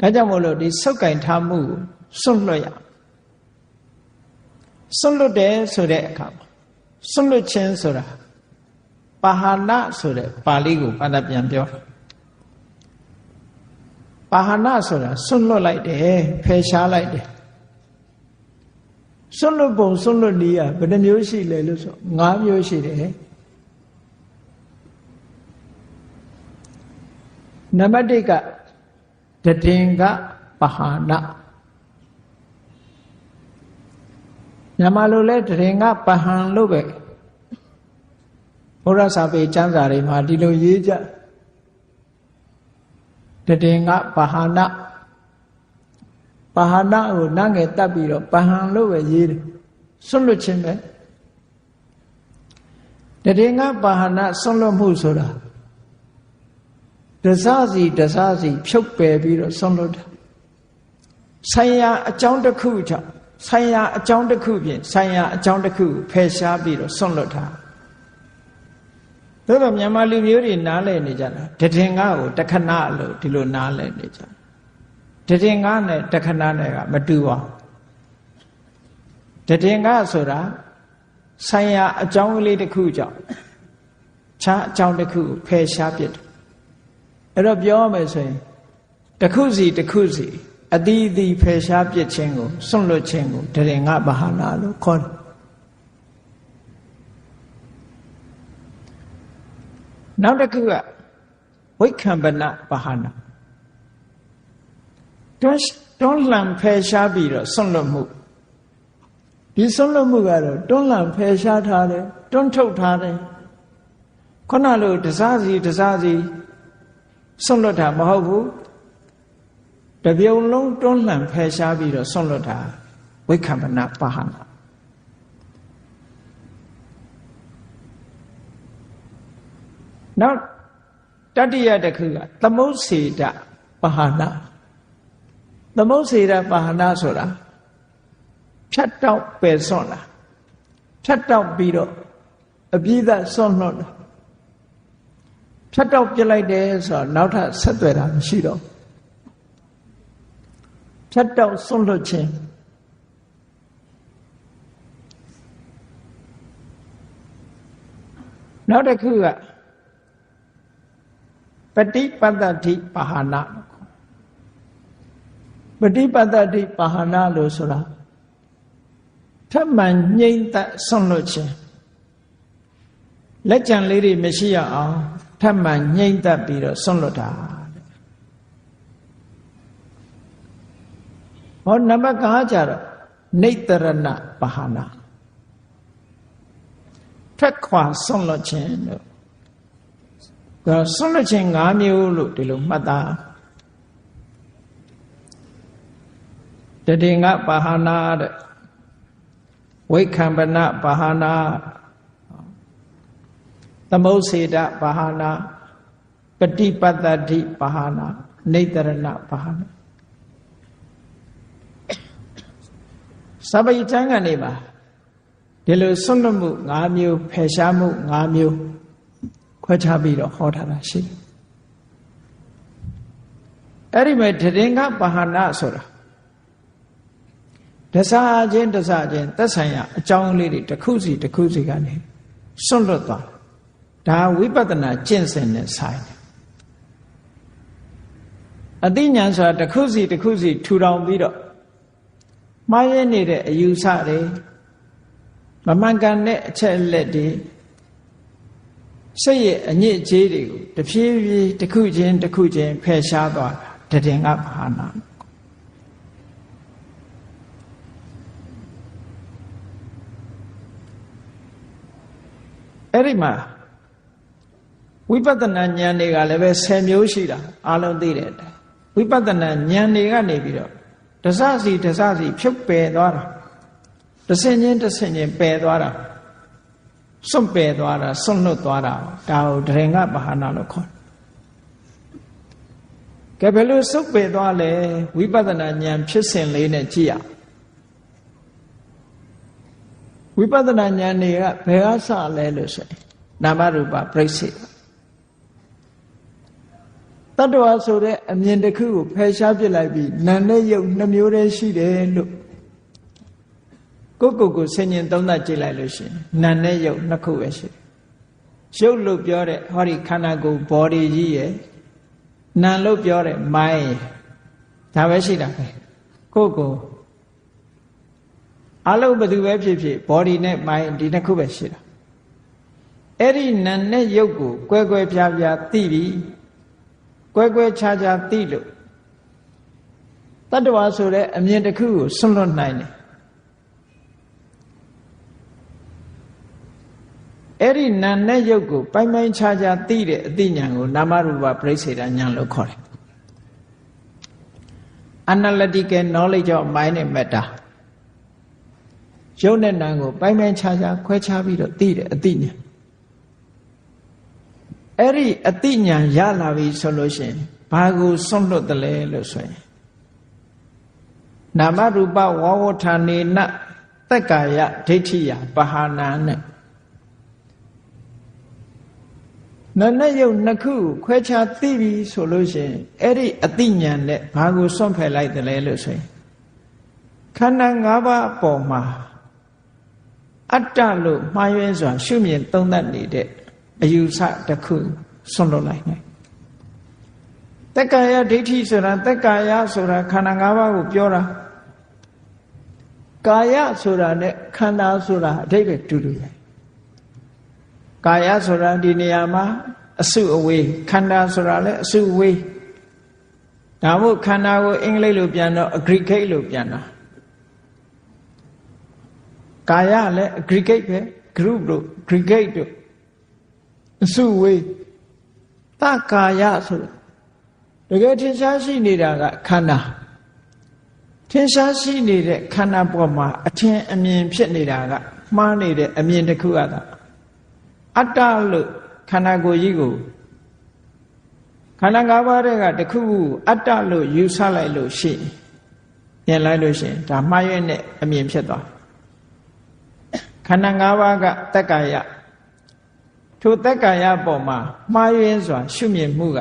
ဒါကြောင့်မို့လို့ဒီဆုတ်ကင်ထားမှုစွန့်လွတ်ရစွန့်လွတ်တယ်ဆိုတဲ့အခါမှာစွန့်လွတ်ခြင်းဆိုတာပါဟနဆိုတဲ့ပါဠိကိုဘာသာပြန်ပြောပါဟနဆိုတာစွန့်လွတ်လိုက်တယ်ဖယ်ရှားလိုက်တယ်စွန့်လွတ်ပုံစွန့်လွတ်နည်းဘယ်နှမျိုးရှိလဲလို့ဆို၅မျိုးရှိတယ်နံပါတ်1ကတတင်ကပါဟနမြန်မာလိုလဲတရင်ကပဟံလို့ပဲဘုရားစာပေကျမ်းစာတွေမှာဒီလိုရေးကြတရင်ကပဟနပဟနကိုနတ်ငယ်တက်ပြီးတော့ပဟံလို့ပဲရေးတယ်စွန့်လွတ်ခြင်းပဲတရင်ကပဟနစွန့်လွတ်မှုဆိုတာတစားစီဖြုတ်ပယ်ပြီးတော့စွန့်လွတ်တာဆိုင်ရာအကြောင်းတစ်ခုကြောင့်ဆိုင်ရာအကြောင်းတစ်ခုဖြင့်ဆိုင်ရာအကြောင်းတစ်ခုဖယ်ရှားပြီးတော့စွန့်လွတ်တာဒါတော့မြန်မာလူမျိုးတွေနားလည်နေကြတာတည်ငါကိုတခဏလို့ဒီလိုနားလည်နေကြတည်ငါနဲ့တခဏနဲ့ကမတူပါဘူးတည်ငါဆိုတာဆိုင်ရာအကြောင်းကလေးတစ်ခုကြောင့်ခြားအကြောင်းတစ်ခုဖယ်ရှားပြစ်တယ်အဲ့တော့ပြောရမယ်ဆိုရင်တစ်ခုစီအသီးသီးဖယ်ရှားပြစ်ခြင်းကိုစွန့်လွတ်ခြင်းကိုတရင်ငါဘာဟာနာလို့ခေါ်တယ်နောက်တစ်ခုကဝိခံပနဘာဟာနာတွန်းလှန်ဖယ်ရှားပြီးတော့စွန့်လွတ်မှုဒီစွန့်လွတ်မှုကတော့တွန်းလှန်ဖယ်ရှားထားတယ်တွန်းထုတ်ထားတယ်ခုနလိုတစားစီစွန့်လွတ်တာမဟုတ်ဘူးတပြုံလုံးတွန်းလှန်ဖယ်ရှားပြီးတော့စွန့်လွတ်တာဝိခံပနပါဟနာနောက်တတိယတစ်ခုကသမုတ်စေတပါဟနာသမုတ်စေတပါဟနာဆိုတာဖြတ်တောက်ပယ်စွန့်တာဖြတ်တောက်ပြီးတော့အပြည့်သက်စွန့်လွတ်တာဖြတ်တောက်ပြလိုက်တယ်ဆိုတော့နောက်ထပ်ဆက်သွယ်တာမရှိတော့ဖြတ်တောက်စွန့်လွတ်ခြင်းနောက်တစ်ခုကပฏิပတ္တိပါဟနာပฏิပတ္တိပါဟနာလို့ဆိုတာထမှန်ငြိမ့်သက်စွန့်လွတ်ခြင်းလက်ကြံလေးတွေမရှိရအောင်ထမှန်ငြိမ့်သက်ပြီးတော့စွန့်လွတ်တာဟောနံပါတ်5ကျတော့နေတရဏပါဟနာထက်ခွာစွန့်လွတ်ခြင်းလို့ဒါစွန့်လွတ်ခြင်း5မျိုးလို့ဒီလိုမှတ်သားတတိငါပါဟနာတဲ့ဝိခံပနပါဟနာသမုတ်စေတပါဟနာပฏิပတ္တိပါဟနာနေတရဏပါဟနာစပိဋ္ဌာန်ကနေပါဒီလိုစွန့်လွတ်မှု5မျိုးဖယ်ရှားမှု5မျိုးခွဲခြားပြီးတော့ဟောထားတာရှိတယ်အဲ့ဒီမဲ့တရင်ကပါဟနာဆိုတာတစားချင်းသက်ဆိုင်ရာအကြောင်းလေးတွေတစ်ခုစီကနေစွန့်လွတ်သွားဒါဝိပဿနာကျင့်စဉ်နဲ့ဆိုင်တယ်အသိဉာဏ်ဆိုတာတစ်ခုစီထူထောင်ပြီးတော့မှားရနေတဲ့အယူဆတွေမမှန်ကန်တဲ့အချက်အလက်တွေစိတ်ရဲ့အညစ်အကြေးတွေကိုတဖြည်းဖြည်းတစ်ခုချင်းဖယ်ရှားသွားတာတည်ငါဘာနာအဲ့ဒီမှာဝိပဿနာဉာဏ်တွေကလည်းပဲ10မျိုးရှိတာအားလုံးသိတဲ့အတိုင်းဝိပဿနာဉာဏ်တွေကနေပြီးတော့တစစီဖြုတ်ပယ်သွားတာတဆင့်ချင်းပယ်သွားတာစွန့်ပယ်သွားတာစွန့်လွတ်သွားတာဒါကိုတရင်ကပါဟနာလို့ခေါ်တယ် ကဲဘယ်လိုစုပ်ပယ်သွားလဲဝိပဿနာဉာဏ်ဖြစ်စဉ်လေးနဲ့ကြည့်ရဝိပဿနာဉာဏ်တွေကဘယ်ကစလဲလို့ဆိုရင်နာမရူပပြိစ္ဆေတတ္တဝါဆိုတဲ့အမြင်တစ်ခုကိုဖယ်ရှားပစ်လိုက်ပြီးနာနဲ့ယုတ်နှစ်မျိုးတည်းရှိတယ်လို့ကိုဆင်ញင်သုံးသပ်ကြည့်လိုက်လို့ရှိရင်နာနဲ့ယုတ်နှစ်ခုပဲရှိတယ်ရုပ်လို့ပြောတဲ့ဟောဒီခန္ဓာကိုယ် body ကြီးရယ်နာလို့ပြောတဲ့ mind ဒါပဲရှိတာပဲကိုအလုံးဘယ်သူပဲဖြစ်ဖြစ် body နဲ့ mind ဒီနှစ်ခုပဲရှိတာအဲ့ဒီနာနဲ့ယုတ်ကိုကွဲကွဲပြားပြားသိပြီးကွဲကွဲခြားခြားသိလို့တတ္တဝါဆိုတဲ့အမြင်တစ်ခုကိုဆွန့်လွတ်နိုင်တယ်အဲ့ဒီနာနဲ့ယုတ်ကိုပိုင်းပိုင်းခြားခြားသိတဲ့အသိဉာဏ်ကိုနာမရူပပြိစ္ဆေဒဉာဏ်လို့ခေါ်တယ် Analytical knowledge of mind and matter ရုပ်နဲ့နာမ်ကိုပိုင်းပိုင်းခြားခြားခွဲခြားပြီးတော့သိတဲ့အသိဉာဏ်အဲ့ဒီအသိဉာဏ်ရလာပြီဆိုလို့ရှိရင်ဘာကိုစွန့်လွတ်တယ်လဲလို့ဆိုရင်နာမရူပဝါဝဋ္ဌာနေနသက္ကာယဒိဋ္ဌိယပဟာနာနဲ့နာနဲ့ယုတ်နှစ်ခုခွဲခြားသိပြီဆိုလို့ရှိရင်အဲ့ဒီအသိဉာဏ်နဲ့ဘာကိုစွန့်ဖယ်လိုက်တယ်လဲလို့ဆိုရင်ခန္ဓာ၅ပါးအပေါ်မှာအတ္တလို့မှားယွင်းစွာရှုမြင်သုံးသပ်နေတဲ့အယူဆတစ်ခုစွန့်လွတ်လိုက်နိုင်တက္ကာယဒိဋ္ဌိဆိုတာတက္ကာယဆိုတာခန္ဓာ၅ပါးကိုပြောတာကာယဆိုတာနဲ့ခန္ဓာဆိုတာအဓိပ္ပာယ်တူတူပဲကာယဆိုတာဒီနေရာမှာအစုအဝေးခန္ဓာဆိုတာလည်းအစုအဝေးဒါမို့ခန္ဓာကိုအင်္ဂလိပ်လိုပြန်တော့ aggregate လို့ပြန်တာကာယလည်း aggregate ပဲ group လို့ aggregate တို့အစုဝေးတကာယဆိုတာတကယ်ထင်ရှားရှိနေတာကခန္ဓာထင်ရှားရှိနေတဲ့ခန္ဓာပေါ်မှာအထင်အမြင်ဖြစ်နေတာကမှားနေတဲ့အမြင်တစ်ခုကအတ္တလို့ခန္ဓာကိုယ်ကြီးကိုခန္ဓာ၅ပါးတဲ့ကတစ်ခုခုအတ္တလို့ယူဆလိုက်လို့ရှိရင်လိုက်လို့ရှိရင်ဒါမှားရွံ့တဲ့အမြင်ဖြစ်သွားခန္ဓာ၅ပါးကတက္ကာယထိုတက္ကာယပေါ်မှာမှားယွင်းစွာရှုမြင်မှုက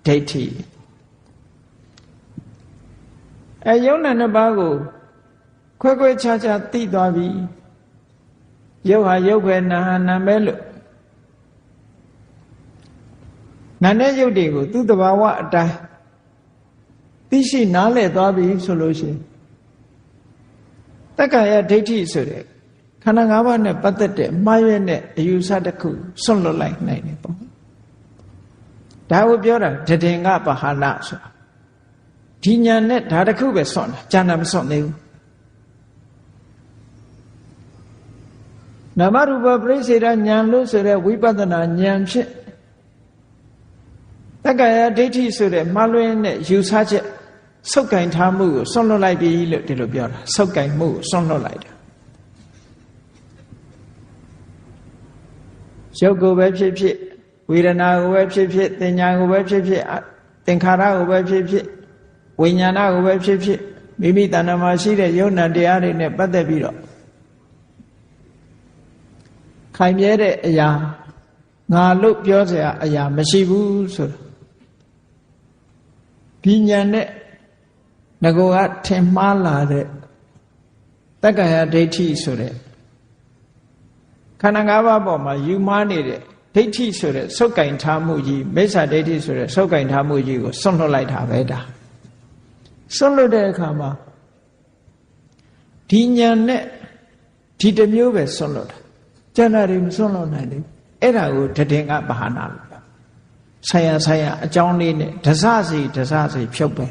ဒိဋ္ဌိယုံနာနှစ်ပါးကိုခွဲခွဲခြားခြားသိသွားပြီယုတ်ဟာယုတ်ပဲနာဟာနာပဲလို့နာနဲ့ယုတ်တွေကိုသူ့တဘာဝအတိုင်းသိရှိနားလည်သွားပြီဆိုလို့ရှိရင်တက္ကာယဒိဋ္ဌိဆိုတဲ့ခန္ဓာ၅ပါးနဲ့ပတ်သက်တဲ့မှားယွင်းတဲ့အယူဆတစ်ခုဆွန့်လွတ်လိုက်နိုင်တယ်ပေါ့ဒါကိုပြောတာတဒင်္ဂပဟာနဆိုတာဒီညာနဲ့ဒါတစ်ခုပဲဆွန့်တာဉာဏ်မဆွန့်သေးဘူးနာမရူပပြိစ္ဆေဒဉာဏ်လို့ဆိုတဲ့ဝိပဿနာဉာဏ်ဖြင့်တက္ကာယဒိဋ္ဌိဆိုတဲ့မှားလွင်းတဲ့ယူဆချက်ဆုပ်ကင်ထားမှုကိုဆွန့်လွတ်လိုက်ပြီလို့ဒီလိုပြောတာဆုပ်ကင်မှုကိုဆွန့်လွတ်လိုက်တာရုပ်ကိုပဲဖြစ်ဖြစ်ဝေဒနာကိုပဲဖြစ်ဖြစ်သင်ညာကိုပဲဖြစ်ဖြစ်သင်္ခါရကိုပဲဖြစ်ဖြစ်ဝိညာဏကိုပဲဖြစ်ဖြစ်မိမိတဏ္ဍာမှာရှိတဲ့ယုံနာတရားတွေနဲ့ပတ်သက်ပြီးတော့ခိုင်မြဲတဲ့အရာငါလို့ပြောစရာအရာမရှိဘူးဆိုတာဒီဉာဏ်နဲ့ငကိုကထင်မှားလာတဲ့တက္ကာယဒိဋ္ဌိဆိုတဲ့ခန္ဓာ၅ပါးပေါ်မှာယူမှားနေတဲ့ဒိဋ္ဌိဆိုတဲ့ဆုပ်ကင်ထားမှုကြီးမိစ္ဆာဒိဋ္ဌိဆိုတဲ့ဆုပ်ကင်ထားမှုကြီးကိုဆွန့်လွတ်လိုက်တာပဲဒါဆွန့်လွတ်တဲ့အခါမှာဒီဉာဏ်နဲ့ဒီတစ်မျိုးပဲဆွန့်လွတ်တာကျန်တာတွေမဆွန့်လွတ်နိုင်ဘူးအဲ့ဒါကိုတဒင်္ဂပဟာနာလို့ပြောဆိုင်ရာအကြောင်းလေးနဲ့ဒစစီဖြုတ်ပဲ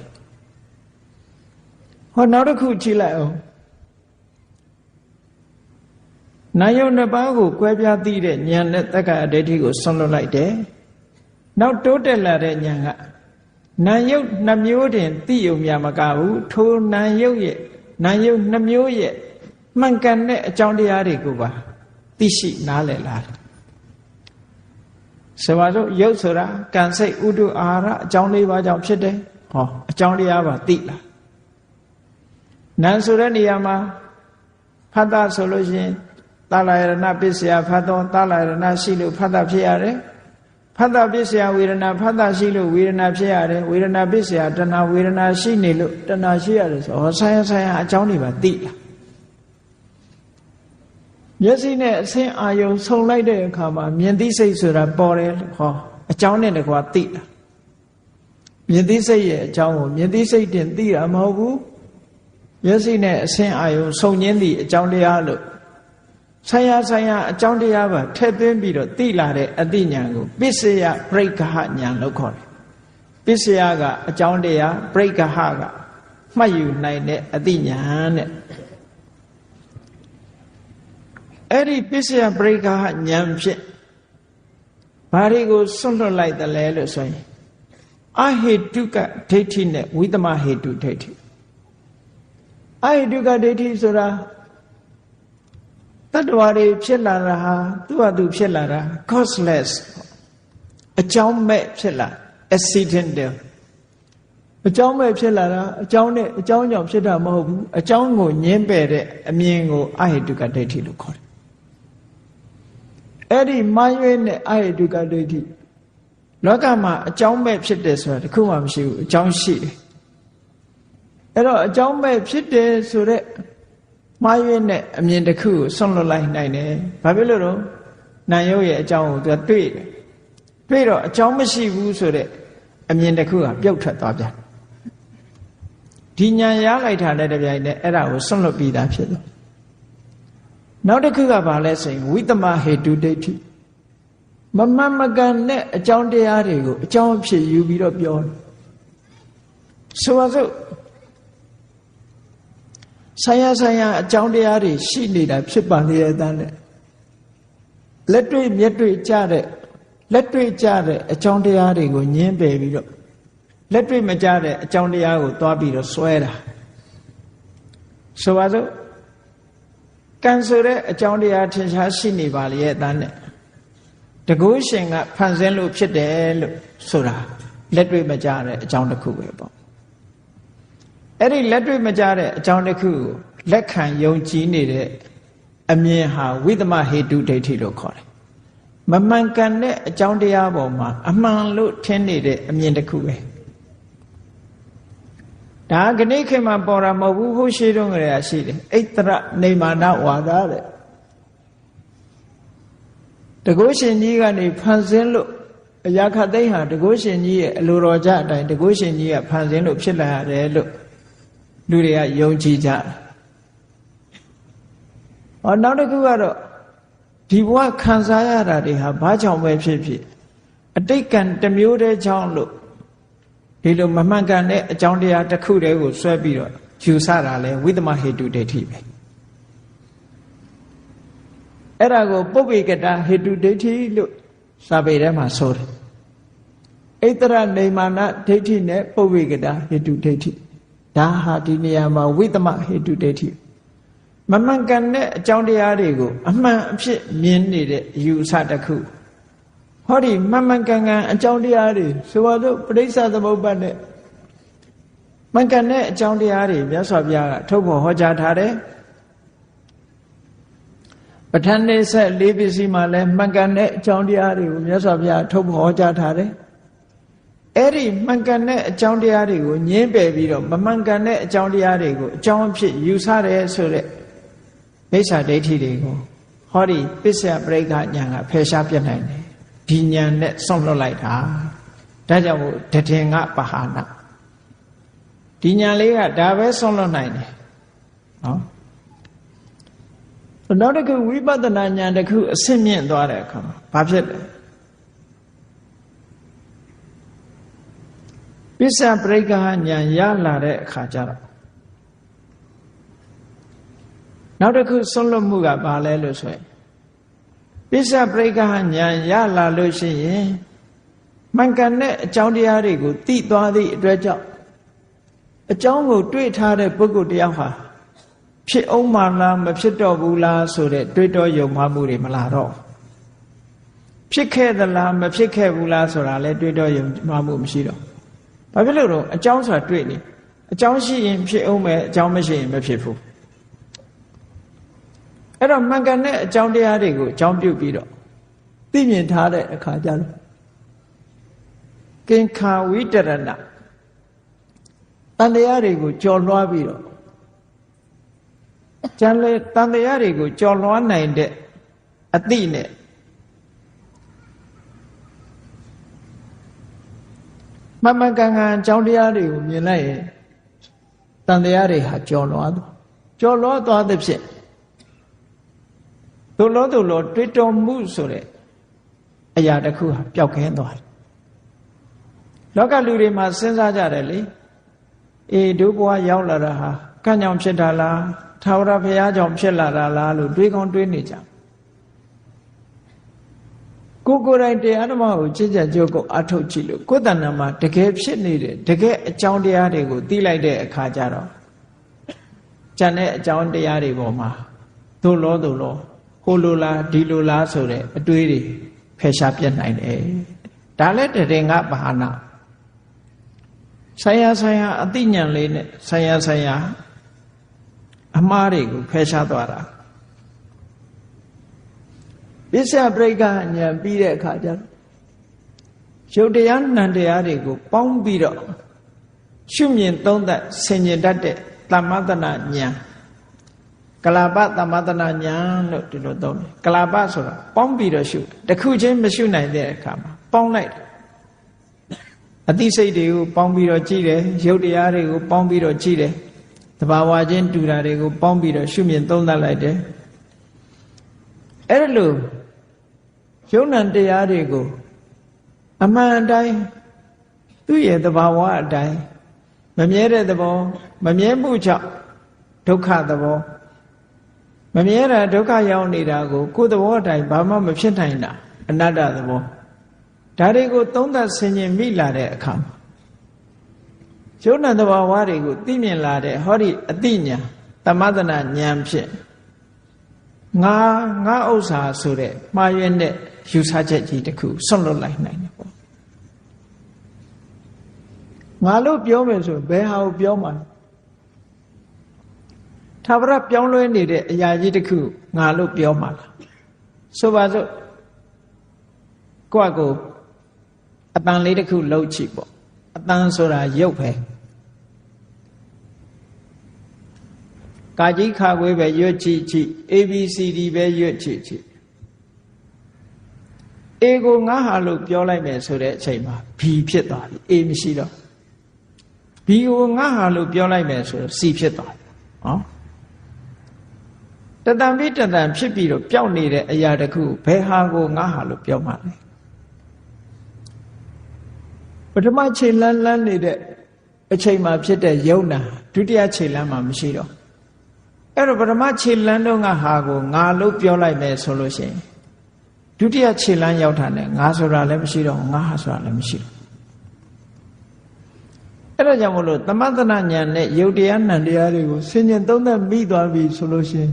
ဟောနောက်တစ်ခုကြည့်လိုက်အောင်နာယုတ်နှစ်ပါးကိုကွဲပြားသိတဲ့ဉာဏ်နဲ့တက္ကာယဒိဋ္ဌိကိုဆွန့်လွတ်လိုက်တယ်နောက်တိုးတက်လာတဲ့ဉာဏ်ကနာယုတ်နှမျိုးတင်သိုံမြမကဘူးထိုနာယုတ်နှမျိုးရဲ့မှန်ကန်တဲ့အကြောင်းတရားတွေကိုပါသိရှိနားလည်လာတယ်ဆိုပါစို့ယုတ်ဆိုတာကံစိတ်ဥဒုအာဟာရအကြောင်း၄ပါးကြောင့်ဖြစ်တယ် ဟောအကြောင်းတရားပါသိလားနာဆိုတဲ့နေရာမှာဖတ်တာဆိုလို့ရှိရင်သလယရဏပစ္စယဖတ်တော့သလယရဏရှိလို့ဖတ်တာဖြစ်ရတယ်ဖတ်တာပစ္စယဝေဒနာဖတ်တာရှိလို့ဝေဒနာဖြစ်ရတယ်ဝေဒနာပစ္စယတဏဝေဒနာရှိနေလို့တဏရှိရတယ်ဆိုဟောဆိုင်ရာအကြောင်းတွေပါသိလားမျက်စိနဲ့အဆင်းအာယုံဆုံလိုက်တဲ့အခါမှာမြင်သိစိတ်ဆိုတာပေါ်တယ်ဟောအကြောင်းနဲ့တကွာသိလားမြင်သိစိတ်ရဲ့အကြောင်းကိုမြင်သိစိတ်တင်သိတာမဟုတ်ဘူးမျက်စိနဲ့အဆင်းအာယုံဆုံခြင်းသည့်အကြောင်းတရားလို့ဆိုင်ရာအကြောင်းတရားပါထည့်သွင်းပြီးတော့သိလာတဲ့အသိဉာဏ်ကိုပစ္စယပရိက္ခဟဉာဏ်လို့ခေါ်တယ်ပစ္စယကအကြောင်းတရားပရိက္ခဟကမှတ်ယူနိုင်တဲ့အသိဉာဏ်နဲ့အဲ့ဒီပစ္စယပရိက္ခဟဉာဏ်ဖြင့်ဘာတွေကိုစွန့်လွတ်လိုက်တယ်လဲလို့ဆိုရင်အဟေတုကဒိဋ္ဌိနဲ့ဝိသမဟေတုဒိဋ္ဌိအဟေတုကဒိဋ္ဌိဆိုတာတတ္တဝါတွေဖြစ်လာတာဟာသူ့ဟာသူဖြစ်လာတာ causeless အကြောင်းမဲ့ဖြစ်လာ accidental အကြောင်းမဲ့ဖြစ်လာတာအကြောင်းနဲ့အကြောင်းကြောင့်ဖြစ်တာမဟုတ်ဘူးအကြောင်းကိုညှင်းပယ်တဲ့အမြင်ကိုအဟေတုကဒိဋ္ဌိလို့ခေါ်တယ်အဲ့ဒီမှားရွေးနဲ့အဟေတုကဒိဋ္ဌိလောကမှာအကြောင်းမဲ့ဖြစ်တယ်ဆိုတာတခုမှမရှိဘူးအကြောင်းရှိတယ်အဲ့တော့အကြောင်းမဲ့ဖြစ်တယ်ဆိုတဲ့မှားရွေးနဲ့အမြင်တစ်ခုကိုဆွန့်လွတ်လိုက်နိုင်တယ်။ဘာဖြစ်လို့တော့နာယုတ်ရဲ့အကြောင်းကိုသူကတွေ့တယ်။တွေ့တော့အကြောင်းမရှိဘူးဆိုတဲ့အမြင်တစ်ခုကပြုတ်ထွက်သွားပြန်။ဒီဉာဏ်ရလိုက်တာနဲ့တပြိုင်နက်အဲ့ဒါကိုဆွန့်လွတ်ပြီးသားဖြစ်သွား။နောက်တစ်ခုကဘာလဲဆိုရင်ဝိသမဟေတုဒိဋ္ဌိမမှန်မကန်တဲ့အကြောင်းတရားတွေကိုအကြောင်းအဖြစ်ယူပြီးတော့ပြောတယ်။ဆိုပါစို့ဆိုင်ရာအကြောင်းတရားတွေရှိနေတာဖြစ်ပါလေတဲ့တဲ့လက်တွေ့မျက်တွေ့ကြတဲ့အကြောင်းတရားတွေကိုညှင်းပယ်ပြီးတော့လက်တွေ့မကြတဲ့အကြောင်းတရားကိုသွားပြီးတော့စွဲတာဆိုပါစို့ကံဆိုတဲ့အကြောင်းတရားထင်ရှားရှိနေပါလေတဲ့တဲ့တကုရှင်ကဖန်ဆင်းလို့ဖြစ်တယ်လို့ဆိုတာလက်တွေ့မကြတဲ့အကြောင်းတစ်ခုပဲပေါ့အဲ့ဒီလက်တွေ့မကြတဲ့အကြောင်းတစ်ခုကိုလက်ခံယုံကြည်နေတဲ့အမြင်ဟာဝိသမဟေတုဒိဋ္ဌိလို့ခေါ်တယ်မမှန်ကန်တဲ့အကြောင်းတရားပေါ်မှာအမှန်လို့ထင်နေတဲ့အမြင်တစ်ခုပဲဒါကနေ့ခေတ်မှာပေါ်တာမဟုတ်ဘူးဟိုရှိတုန်းကလေးရှိတယ်ဣတရနေမာနဝါဒတဲ့တကုရှင်ကြီးကနေဖန်ဆင်းလို့အရာခသိမ်းဟာတကုရှင်ကြီးရဲ့အလိုတော်ကြအတိုင်းတကုရှင်ကြီးကဖန်ဆင်းလို့ဖြစ်လာရတယ်လို့လူတွေကယုံကြည်ကြတယ်။နောက်တစ်ခုကတော့ဒီဘဝခံစားရတာတွေဟာဘာကြောင့်ပဲဖြစ်ဖြစ်အတိတ်ကံတစ်မျိုးတည်းကြောင့်လို့ဒီလိုမမှန်ကန်တဲ့အကြောင်းတရားတစ်ခုတည်းကိုဆွဲပြီးတော့ယူဆတာလဲဝိသမဟေတုဒိဋ္ဌိပဲ။အဲ့ဒါကိုပုပ္ပေကတဟေတုဒိဋ္ဌိလို့စာပေထဲမှာဆိုတယ်။ဣတရနေမာနဒိဋ္ဌိနဲ့ပုပ္ပေကတဟေတုဒိဋ္ဌိဒါဟာဒီနေရာမှာဝိသမဟေတုဒိဋ္ဌိမမှန်ကန်တဲ့အကြောင်းတရားတွေကိုအမှန်အဖြစ်မြင်နေတဲ့အယူအဆတစ်ခုဟောဒီမှန်မှန်ကန်ကန်အကြောင်းတရားတွေဆိုတော့ပရိစ္ဆသမုပ္ပါဒ်နဲ့မှန်ကန်တဲ့အကြောင်းတရားတွေမြတ်စွာဘုရားကထုတ်ဖော်ဟောကြားထားတယ်ပဋ္ဌာန်း၄ပစ္စည်းမှာလည်းမှန်ကန်တဲ့အကြောင်းတရားတွေကိုမြတ်စွာဘုရားထုတ်ဖော်ဟောကြားထားတယ်အဲ့ဒီမှန်ကန်တဲ့အကြောင်းတရားတွေကိုညှင်းပယ်ပြီးတော့မမှန်ကန်တဲ့အကြောင်းတရားတွေကိုအကြောင်းအဖြစ်ယူဆတယ်ဆိုတဲ့မိစ္ဆာဒိဋ္ဌိတွေကိုဟောဒီပစ္စယပရိက္ခဉာဏ်ကဖယ်ရှားပြတ်နိုင်တယ်ဒီဉာဏ်နဲ့ဆွန့်လွတ်လိုက်တာဒါကြောင့်မို့တထင်ကပဟာနာဒီဉာဏ်လေးကဒါပဲဆွန့်လွတ်နိုင်တယ်နော်နောက်တစ်ခုဝိပဿနာဉာဏ်တစ်ခုအဆင့်မြင့်သွားတဲ့အခါမှာဘာဖြစ်လဲပစ္စယပရိက္ခဉာဏ်ရလာတဲ့အခါကျတော့နောက်တစ်ခုဆွန့်လွတ်မှုကဘာလဲလို့ဆိုရင်ပစ္စယပရိက္ခဉာဏ်ရလာလို့ရှိရင်မှန်ကန်တဲ့အကြောင်းတရားတွေကိုသိသွားသည့်အတွက်ကြောင့်အကြောင်းကိုတွေးထားတဲ့ပုဂ္ဂိုလ်တယောက်ဟာဖြစ်အောင်မလားမဖြစ်တော့ဘူးလားဆိုတဲ့တွေးတောယုံမှမှုတွေမလာတော့ဖြစ်ခဲ့သလားမဖြစ်ခဲ့ဘူးလားဆိုတာလဲတွေးတောယုံမှမှုမရှိတော့ ဘာဖြစ်လို့တော့အကြောင်းဆိုတာတွေ့နေအကြောင်းရှိရင်ဖြစ်အောင်ပဲအကြောင်းမရှိရင်မဖြစ်ဘူးအဲ့တော့မှန်ကန်တဲ့အကြောင်းတရားတွေကိုအကြောင်းပြုပြီးတော့သိမြင်ထားတဲ့အခါကျတော့ကင်္ခာဝိတရဏတန်တရားတွေကိုကြော်လွှားပြီးတော့ကျန်လေတန်တရားတွေကိုကြော်လွှားနိုင်တဲ့အသိနဲ့မမှန်ကန်ကန်အကြောင်းတရားတွေကိုမြင်လိုက်ရင်တန်တရားတွေဟာကြော်လွှားသွားသဖြင့်သို့လို့တွေ့တော်မှုဆိုတဲ့အရာတစ်ခုဟာပျောက်ကင်းသွားတယ်လောကလူတွေမှာစဉ်းစားကြတယ်လေအေးဒုဘဝရောက်လာတာဟာကံကြောင့်ဖြစ်တာလားထာဝရဘုရားကြောင့်ဖြစ်လာတာလားလို့တွေးကောင်းတွေးနေကြကိုယ်တိုင်တရားဓမ္မကိုကြည်ကြကြိုးကိုအထုတ်ကြည့်လို့ကိုယ်တဏ္ဍာမှာတကယ်ဖြစ်နေတဲ့တကယ်အကြောင်းတရားတွေကိုသိလိုက်တဲ့အခါကျတော့ကျန်တဲ့အကြောင်းတရားတွေပေါ်မှာသို့လို့ဟိုလိုလားဒီလိုလားဆိုတဲ့အတွေးတွေဖယ်ရှားပြတ်နိုင်တယ်ဒါလည်းတရင်ကဘာနာဆိုင်ရာအသိဉာဏ်လေးနဲ့ဆိုင်ရာအမှားတွေကိုဖယ်ရှားသွားတာပစ္စယပရိက္ခဉာဏ်ပြီးတဲ့အခါကျတော့ရုပ်တရားနံတရားတွေကိုပေါင်းပြီးတော့ရှုမြင်သုံးသပ်ဆင်ញင်တတ်တဲ့သမ္မတနာဉာဏ်ကလပသမ္မတနာဉာဏ်လို့ဒီလိုသုံးတယ်ကလပဆိုတာပေါင်းပြီးတော့ရှုတစ်ခုချင်းမရှုနိုင်တဲ့အခါမှာပေါင်းလိုက်အသိစိတ်တွေကိုပေါင်းပြီးတော့ကြည့်တယ်ရုပ်တရားတွေကိုပေါင်းပြီးတော့ကြည့်တယ်သဘာဝချင်းတူတာတွေကိုပေါင်းပြီးတော့ရှုမြင်သုံးသပ်လိုက်တယ်အဲ့လိုယုံ nant တရားတွေကိုအမှန်အတိုင်းသူ့ရဲ့သဘာဝအတိုင်းမမြဲတဲ့သဘောမမြဲမှုကြောင့်ဒုက္ခသဘောမမြဲတာဒုက္ခရောက်နေတာကိုကိုယ်သဘောအတိုင်းဘာမှမဖြစ်နိုင်တာအနတ္တသဘောဒါတွေကိုသုံးသပ်ဆင်ခြင်မိလာတဲ့အခါမှာယုံ nant သဘာဝတွေကိုသိမြင်လာတဲ့ဟောဒီအသိဉာဏ်သမထနာဉာဏ်ဖြင့်ငါဥစ္စာဆိုတဲ့မှားယွင်းတဲ့ယူဆချက်ကြီးတစ်ခုဆွန့်လွတ်လိုက်နိုင်တယ်ပေါ့ငါလို့ပြောမယ်ဆိုဘယ်ဟာကိုပြောမှာသာဝရပြောင်းလဲနေတဲ့အရာကြီးတစ်ခုငါလို့ပြောမှာလားဆိုပါစို့ကိုယ့်ကိုအတန်လေးတစ်ခုလှုပ်ချပေါ့အတန်ဆိုတာရုပ်ပဲကာကြီးခါခွေးပဲရွတ်ကြည့်ကြည့် ABCD ပဲရွတ်ကြည့်ကြည့်A ကိုငါဟာလို့ပြောလိုက်မယ်ဆိုတဲ့အချိန်မှာ B ဖြစ်သွားပြီ A မရှိတော့ B ကိုငါဟာလို့ပြောလိုက်မယ်ဆိုတော့ C ဖြစ်သွားပြီဟောတတန်ပြီးတတန်ဖြစ်ပြီးတော့ပျောက်နေတဲ့အရာတခုဘယ်ဟာကိုငါဟာလို့ပြောမှလဲပထမခြေလန်းနေတဲ့အချိန်မှာဖြစ်တဲ့ယုံနာဒုတိယခြေလန်းမှာမရှိတော့အဲ့တော့ပထမခြေလန်းတော့ငါဟာကိုငါလို့ပြောလိုက်မယ်ဆိုလို့ရှိရင်ဒုတိယခြေလန်းရောက်တာနဲ့ငါဆိုတာလည်းမရှိတော့ငါဟာဆိုတာလည်းမရှိတော့အဲ့တော့ကြောင့်မလို့သမထနာဉာဏ်နဲ့ယုတ်တရားနံတရားတွေကိုဆင်ញင်သုံးသပ်မိသွားပြီဆိုလို့ရှိရင်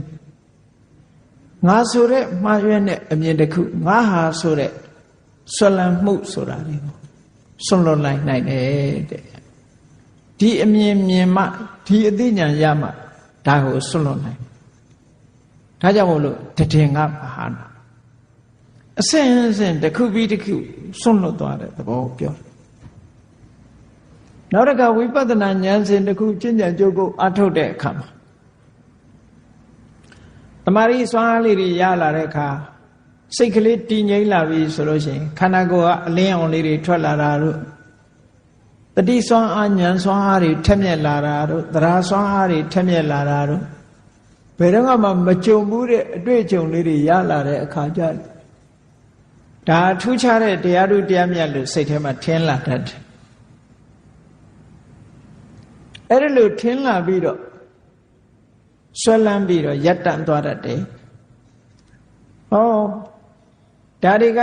ငါဆိုတဲ့မှားယွင်းတဲ့အမြင်တစ်ခုငါဟာဆိုတဲ့ဆွလန်မှုဆိုတာတွေကိုဆွန့်လွတ်လိုက်နိုင်တယ်တဲ့ဒီအမြင်မြင်မှဒီအသိဉာဏ်ရမှဒါကိုဆွန့်လွတ်နိုင်ဒါကြောင့်မို့လို့တည်ငါဘာနာအစဉ်တစ်ခုပြီးတစ်ခုဆွန့်လွတ်သွားတဲ့သဘောပြောနောက်တစ်ခါဝိပဿနာဉာဏ်စဉ်တစ်ခုကျင့်ကြံကြိုးကိုအထုတ်တဲ့အခါမှာတမာရီစွမ်းအားလေးတွေရလာတဲ့အခါစိတ်ကလေးတည်ငြိမ်လာပြီဆိုလို့ရှိရင်ခန္ဓာကိုယ်ကအလင်းအောင်လေးတွေထွက်လာတာတို့တတိစွမ်းအားဉာဏ်စွမ်းအားတွေထက်မြက်လာတာတို့သရာစွမ်းအားတွေထက်မြက်လာတာတို့ဘယ်တော့မှမကြုံဘူးတဲ့အတွေ့အကြုံလေးတွေရလာတဲ့အခါကျဒါထူးခြားတဲ့တရားတို့တရားမြတ်လို့စိတ်ထဲမှာထင်လာတတ်တယ်အဲ့ဒါလို့ထင်လာပြီးတော့ဆွဲလန်းပြီးတော့ရပ်တန့်သွားတတ်တယ်ဟောဒါတွေက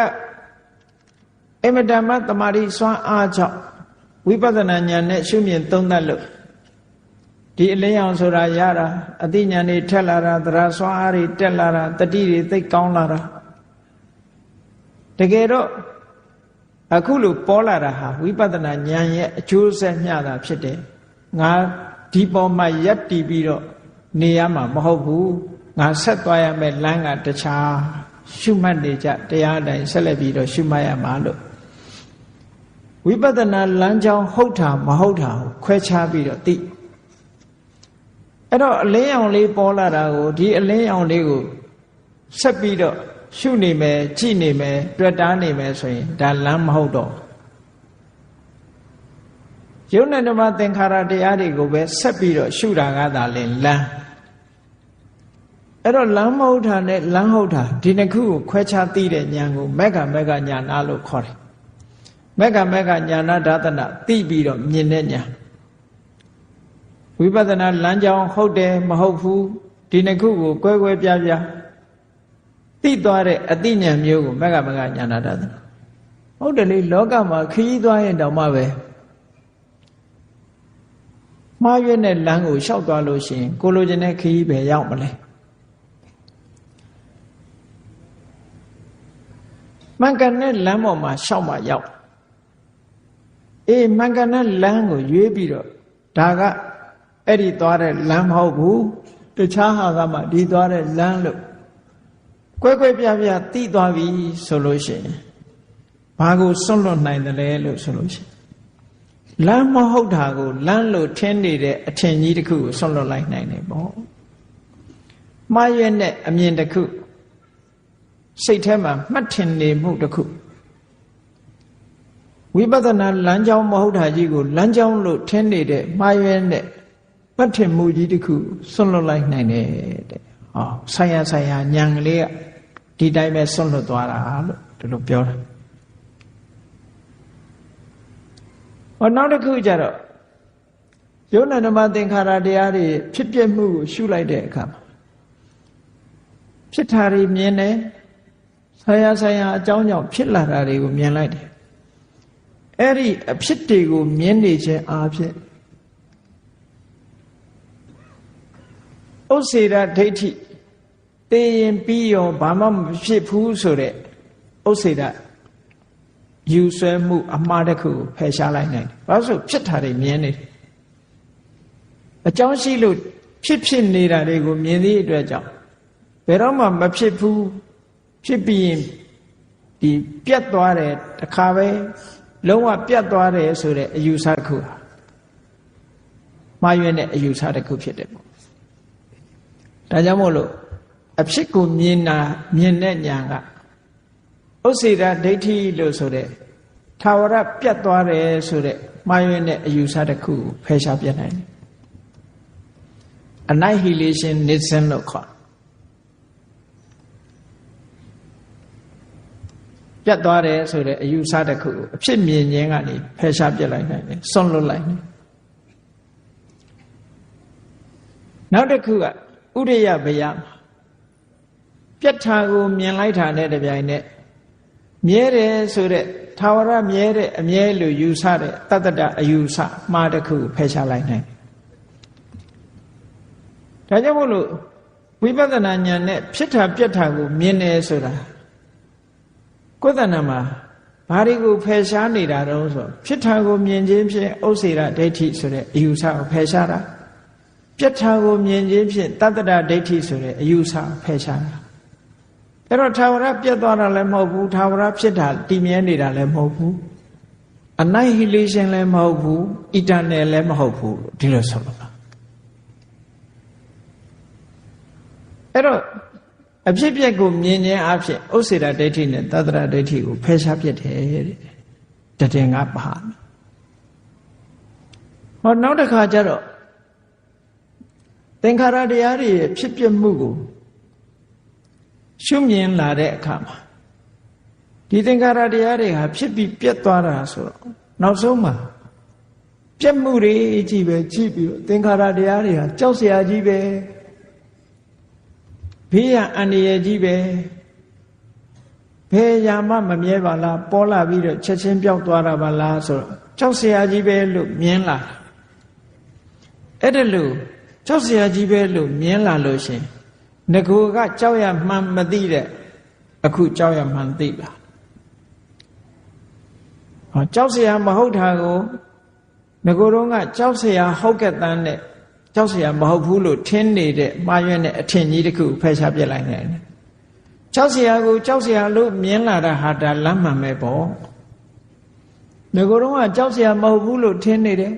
အမတမတမာရီစွမ်းအားကြောင့်ဝိပဿနာဉာဏ်နဲ့ရှုမြင်သုံးသပ်လို့ဒီအလင်းအောင်ဆိုတာရတာအသိဉာဏ်တွေထက်လာတာသရစွမ်းအားတွေတက်လာတာတတိတွေသိကောင်းလာတာတကယ်တော့ အခုလိုပေါ်လာတာဟာဝိပဿနာဉာဏ်ရဲ့အကျိုးဆက်မျှတာဖြစ်တယ်ငါဒီပေါ်မှာရပ်တည်ပြီးတော့နေရမှာမဟုတ်ဘူးငါဆက်သွားရမယ်လမ်းကတခြားရှုမှတ်နေကြတရားတိုင်းဆက်လက်ပြီးတော့ရှုမှတ်ရမှာလို့ဝိပဿနာလမ်းကြောင်းဟုတ်တာမဟုတ်တာကိုခွဲခြားပြီးတော့သိအဲ့တော့အလင်းရောင်လေးပေါ်လာတာကိုဒီအလင်းရောင်လေးကိုဆက်ပြီးတော့ရှုနေမယ်ကြည့်နေမယ်တွေ့တာနေမယ်ဆိုရင်ဒါလမ်းမဟုတ်တော့ယုံနဲ့ဓမ္မသင်္ခါရတရားတွေကိုပဲဆက်ပြီးတော့ရှုတာကသာလင်လမ်းအဲ့တော့လမ်းမဟုတ်တာနဲ့လမ်းဟုတ်တာဒီနှစ်ခုကိုခွဲခြားသိတဲ့ဉာဏ်ကိုမက္ကမက္ကဉာဏလို့ခေါ်တယ်မက္ကမက္ကဉာဏဒါသနာသိပြီးတော့မြင်တဲ့ဉာဏ်ဝိပဿနာလမ်းကြောင်းဟုတ်တယ်မဟုတ်ဘူးဒီနှစ်ခုကိုကွဲကွဲပြားပြားသိသွားတဲ့အသိဉာဏ်မျိုးကိုမက္ကမက္ကဉာဏဒါသနာဟုတ်တယ်လေလောကမှာခရီးသွားရင်တောင်မှပဲမှားရွက်တဲ့လမ်းကိုလျှောက်သွားလို့ရှိရင်ကိုလိုချင်တဲ့ခရီးပဲရောက်မလဲမှန်ကန်တဲ့လမ်းပေါ်မှာလျှောက်မှရောက်အေးမှန်ကန်တဲ့လမ်းကိုရွေးပြီးတော့ဒါကအဲ့ဒီသွားတဲ့လမ်းမဟုတ်ဘူးတခြားဟာကမှဒီသွားတဲ့လမ်းလို့ကွဲကွဲပြားပြားသိသွားပြီဆိုလို့ရှိရင်ဘာကိုစွန့်လွတ်နိုင်တယ်လဲလို့ဆိုလို့ရှိရင်လမ်းမဟုတ်တာကိုလမ်းလို့ထင်နေတဲ့အထင်ကြီးတစ်ခုကိုစွန့်လွတ်လိုက်နိုင်တယ်ပေါ့မှားရွက်တဲ့အမြင်တစ်ခုစိတ်ထဲမှာမှတ်ထင်နေမှုတစ်ခုဝိပဿနာလမ်းကြောင်းမဟုတ်တာကြီးကိုလမ်းကြောင်းလို့ထင်နေတဲ့မှားရွက်တဲ့မှတ်ထင်မှုကြီးတစ်ခုစွန့်လွတ်လိုက်နိုင်တယ်တဲ့ဟောဆိုင်ရာဆိုင်ရာဉာဏ်ကလေးကဒီတိုင်းပဲစွန့်လွတ်သွားတာလို့ဒီလိုပြောတာဟောနောက်တစ်ခုကျတော့ယုံနာဓမ္မသင်္ခါရတရားတွေဖြစ်ပြမှုကိုရှုလိုက်တဲ့အခါမှာဖြစ်တာတွေမြင်တယ်ဆိုင်ရာဆိုင်ရာအကြောင်းကြောင့်ဖြစ်လာတာတွေကိုမြင်လိုက်တယ်အဲ့ဒီအဖြစ်တွေကိုမြင်နေခြင်းအားဖြင့်ဥစ္စေရဒိဋ္ဌိသိရင်ပြီးရောဘာမှမဖြစ်ဘူးဆိုတဲ့ဥစ္စေရယူဆွဲမှုအမှားတစ်ခုကိုဖယ်ရှားလိုက်နိုင်တယ်။ဘာလို့ဆိုဖြစ်တာတွေမြင်နေတယ်။အကြောင်းရှိလို့ဖြစ်နေတာတွေကိုမြင်သည့်အတွက်ကြောင့်ဘယ်တော့မှမဖြစ်ဘူးဖြစ်ပြီးရင်ဒီပြတ်သွားတယ်တခါပဲလုံးဝပြတ်သွားတယ်ဆိုတဲ့အယူဆတစ်ခုဟာမှားယွင်းတဲ့အယူဆတစ်ခုဖြစ်တယ်ပေါ့။ဒါကြောင့်မို့လို့အဖြစ်ကိုမြင်တဲ့ဉာဏ်ကဥစ္စေရဒိဋ္ဌိလို့ဆိုတဲ့ထာဝရပြတ်သွားတယ်ဆိုတဲ့မှားယွင်းတဲ့အယူဆတစ်ခုကိုဖယ်ရှားပြနိုင်တယ် Annihilation လို့ခေါ်ပြတ်သွားတယ်ဆိုတဲ့အယူဆတစ်ခုကိုအဖြစ်မြင်ခြင်းကနေဖယ်ရှားပြလိုက်နိုင်တယ်စွန့်လွတ်လိုက်တယ်နောက်တစ်ခုကဥရိယဘယပြတ်တာကိုမြင်လိုက်တာနဲ့တပြိုင်နက်မြဲတယ်ဆိုတဲ့ထာဝရမြဲတဲ့အမြဲလို့ယူဆတဲ့တတ္တတအယူဆမှားတစ်ခုဖယ်ရှားလိုက်နိုင်ဒါကြောင့်မို့လို့ဝိပဿနာဉာဏ်နဲ့ဖြစ်တာပြတ်တာကိုမြင်တယ်ဆိုတာကိုယ်တဏ္ဍာမှာဘာတွေကိုဖယ်ရှားနေတာတုံးဆိုဖြစ်တာကိုမြင်ခြင်းဖြင့်ဥစ္စေရဒိဋ္ဌိဆိုတဲ့အယူဆကိုဖယ်ရှားတာပြတ်တာကိုမြင်ခြင်းဖြင့်တတ္တတဒိဋ္ဌိဆိုတဲ့အယူဆဖယ်ရှားတာအဲ့တော့ထာဝရပြတ်သွားတာလည်းမဟုတ်ဘူးထာဝရဖြစ်တာတည်မြဲနေတာလည်းမဟုတ်ဘူး Annihilation လည်းမဟုတ်ဘူး Eternal လည်းမဟုတ်ဘူးဒီလိုဆိုလို့အဲ့တော့အဖြစ်ပြက်ကိုမြင်ခြင်းအဖြစ်ဥစ္စေရဒိဋ္ဌိနဲ့တတ္တရဒိဋ္ဌိကိုဖယ်ရှားပြစ်တယ်တဲ့တည်ငါပါဟောနောက်တစ်ခါကျတော့သင်္ခါရတရားတွေဖြစ်ပြမှုကိုရှုမြင်လာတဲ့အခါမှာဒီသင်္ခါရတရားတွေဟာဖြစ်ပြီးပြတ်သွားတာဆိုတော့နောက်ဆုံးမှာပြတ်မှုတွေကြီးပဲကြည့်ပြီးသင်္ခါရတရားတွေဟာကြောက်စရာကြီးပဲဘေးရန်အန္တရာယ်ကြီးပဲဘယ်ရာမှမမြဲပါလားပေါ်လာပြီးတော့ချက်ချင်းပျောက်သွားတာပါလားဆိုတော့ကြောက်စရာကြီးပဲလို့မြင်လာအဲ့ဒါလို့ကြောက်စရာကြီးပဲလို့မြင်လာလို့ရှင်ငကိုကကြောက်ရမှန်မသိတဲ့အခုကြောက်ရမှန်သိလာ ကြောက်เสียမဟုတ်တာကိုငကိုယ်တော့ကကြောက်เสียဟုတ်ကဲ့တန်းနဲ့ကြောက်เสียမဟုတ်ဘူးလို့ထင်နေတဲ့မှားရွံ့တဲ့အထင်ကြီးတစ်ခုဖယ်ရှားပြစ်လိုက်တယ်ကြောက်เสียကိုကြောက်เสียလို့မြင်လာတာဟာဒါလမ်းမှန်ပဲပေါ့ငကိုယ်တော့ကကြောက်เสียမဟုတ်ဘူးလို့ထင်နေတယ်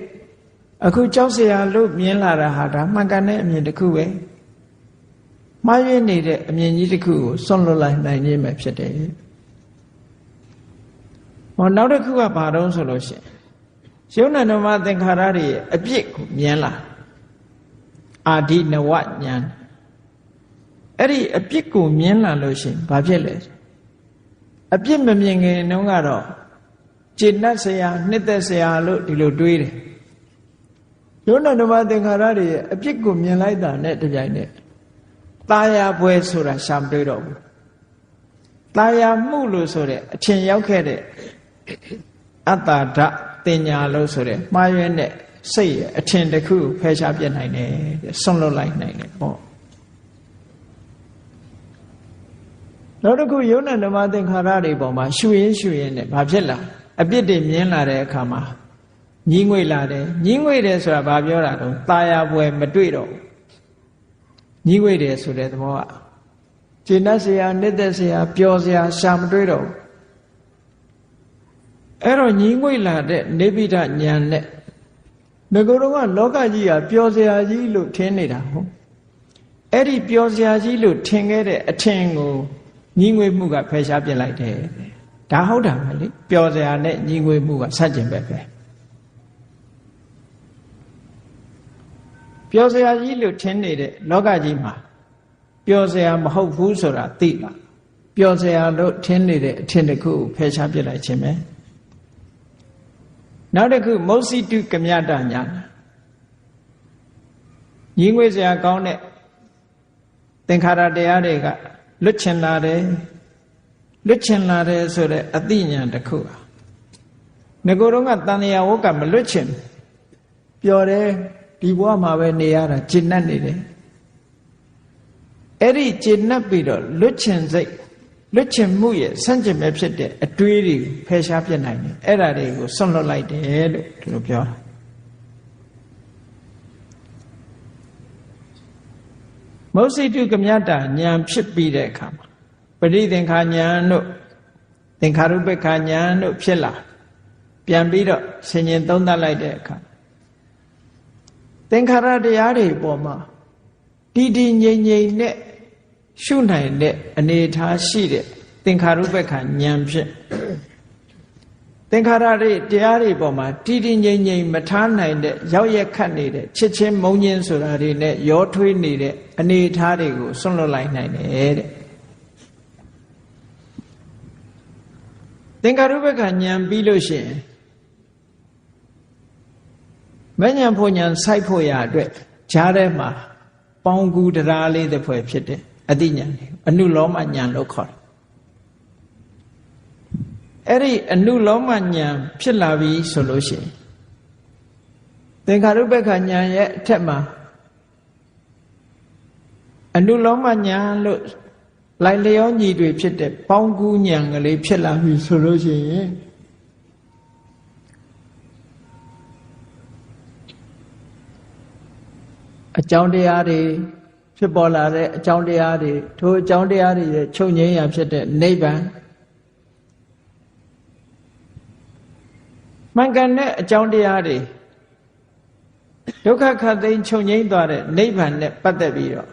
အခုကြောက်เสียလို့မြင်လာတာဟာဒါမှန်ကန်တဲ့အမြင်တစ်ခုပဲမှားရွံ့နေတဲ့အမြင်ကြီးတစ်ခုကိုစွန့်လွတ်လိုက်နိုင်ခြင်းပဲဖြစ်တယ်နောက်တစ်ခုကဘာတုံးဆိုလို့ရှိရင်ယုံနာနမသင်္ခါရတွေရဲ့အပြစ်ကိုမြင်လာအာဒီနဝဉာဏ်အဲ့ဒီအပြစ်ကိုမြင်လာလို့ရှိရင်ဘာဖြစ်လဲအပြစ်မမြင်ခင်တုန်းကတော့ကျေနပ်စရာနှစ်သက်စရာလို့ဒီလိုတွေးတယ်ယုံနာနမသင်္ခါရတွေရဲ့အပြစ်ကိုမြင်လိုက်တာနဲ့တပြိုင်နက်ตาယာပွဲဆိုတာရှာမတွေ့တော့ဘူးตาယာမှုလို့ဆိုတဲ့အထင်ရောက်ခဲ့တဲ့အတ္တဓာတ်တင်ညာလို့ဆိုတဲ့မှားယွင်းတဲ့စိတ်ရဲ့အထင်တစ်ခုဖယ်ရှားပြစ်နိုင်တယ်ဆွန့်လွတ်လိုက်နိုင်တယ်ပေါ့နောက်တစ်ခုယုံနာဓမ္မသင်္ခါရတွေပေါ်မှာရှုရင်းနဲ့ဘာဖြစ်လာအပြစ်တွေမြင်လာတဲ့အခါမှာညှိငွေ့လာတယ်ညှိငွေ့တယ်ဆိုတာဘာပြောတာတော့ตาယာပွဲမတွေ့တော့ညှိငွေ့တယ်ဆိုတဲ့သဘောကကျေနပ်စရာနှစ်သက်စရာပျော်စရာရှာမတွေ့တော့အဲ့တော့ညှိငွေ့လာတဲ့နေပိဋဉာဏ်နဲ့ငကိုယ်တော်ကလောကကြီးကပျော်စရာကြီးလို့ထင်နေတာဟုတ်အဲ့ဒီပျော်စရာကြီးလို့ထင်ခဲ့တဲ့အထင်ကိုညှိငွေ့မှုကဖယ်ရှားပြစ်လိုက်တယ်ဒါဟုတ်တာပဲလေပျော်စရာနဲ့ညှိငွေ့မှုကဆန့်ကျင်ဘက်ပဲပျော်စရာကြီးလို့ထင်နေတဲ့လောကကြီးမှာပျော်စရာမဟုတ်ဘူးဆိုတာသိလားပျော်စရာလို့ထင်နေတဲ့အထင်တစ်ခုကိုဖယ်ရှားပြစ်လိုက်ခြင်းပဲနောက်တစ်ခုမௌစီတုကမြတညာညင်းငွေစရာကောင်းတဲ့သင်္ခါရတရားတွေကလွတ်ချင်လာတယ်ဆိုတဲ့အသိဉာဏ်တစ်ခုငကိုယ်တော့ကတန်လျာဝကမလွတ်ချင်ပျော်တယ်ဒီဘဝမှာပဲနေရတာကျဉ်တ်နေတယ်အဲ့ဒီကျဉ်တ်ပြီးတော့လွတ်ချင်စိတ်လွတ်ချင်မှုရဲ့ဆန့်ကျင်ပဲဖြစ်တဲ့အတွေးတွေဖယ်ရှားပြစ်နိုင်တယ်အဲ့ဒါတွေကိုဆွန့်လွတ်လိုက်တယ်လို့ဒီလိုပြောတာမௌစိတုကမြတဉာဏ်ဖြစ်ပြီးတဲ့အခါမှာပရိသင်္ခာဉာဏ်တို့သင်္ခါရုပ္ပခာဉာဏ်တို့ဖြစ်လာပြန်ပြီးတော့ဆင်ញင်သုံးသပ်လိုက်တဲ့အခါသင်္ခါရတရားတွေပေါ်မှာတည်တည်ငြိမ်ငြိမ်နဲ့ရှုနိုင်တဲ့အနေအထားရှိတဲ့သင်္ခါရုပ္ပခဉာဏ်ဖြစ်သင်္ခါရတွေတရားတွေပေါ်မှာတည်တည်ငြိမ်ငြိမ်မထားနိုင်တဲ့ရောက်ရက်ခတ်နေတဲ့ချစ်ချင်းမုန်းချင်းဆိုတာတွေနဲ့ရောထွေးနေတဲ့အနေအထားတွေကိုဆွန့်လွတ်လိုက်နိုင်တယ်တဲ့သင်္ခါရုပ္ပခဉာဏ်ပြီးလို့ရှိရင်မဉ္ဇဉ်ဖို့ဉာဏ်စိုက်ဖို့ရအတွက်ဈာထဲမှာပေါင်းကူတရားလေးတစ်ဖွဲ့ဖြစ်တယ်အတိဉာဏ်အနုလောမဉာဏ်လို့ခေါ်တယ်အဲ့ဒီအနုလောမဉာဏ်ဖြစ်လာပြီဆိုလို့ရှိရင်သင်္ခါရုပ္ပခဉာဏ်ရဲ့အထက်မှာအနုလောမဉာဏ်လို့လိုက်လျောညီတွေဖြစ်တဲ့ပေါင်းကူဉာဏ်ကလေးဖြစ်လာပြီဆိုလို့ရှိရင်အကြောင်းတရားတွေဖြစ်ပေါ်လာတဲ့အကြောင်းတရားတွေထိုအကြောင်းတရားတွေရဲ့ချုပ်ငြိမ်းရာဖြစ်တဲ့နိဗ္ဗာန်မှန်ကန်တဲ့အကြောင်းတရားတွေဒုက္ခခတ်သိမ်းချုပ်ငြိမ်းသွားတဲ့နိဗ္ဗာန်နဲ့ပတ်သက်ပြီးတော့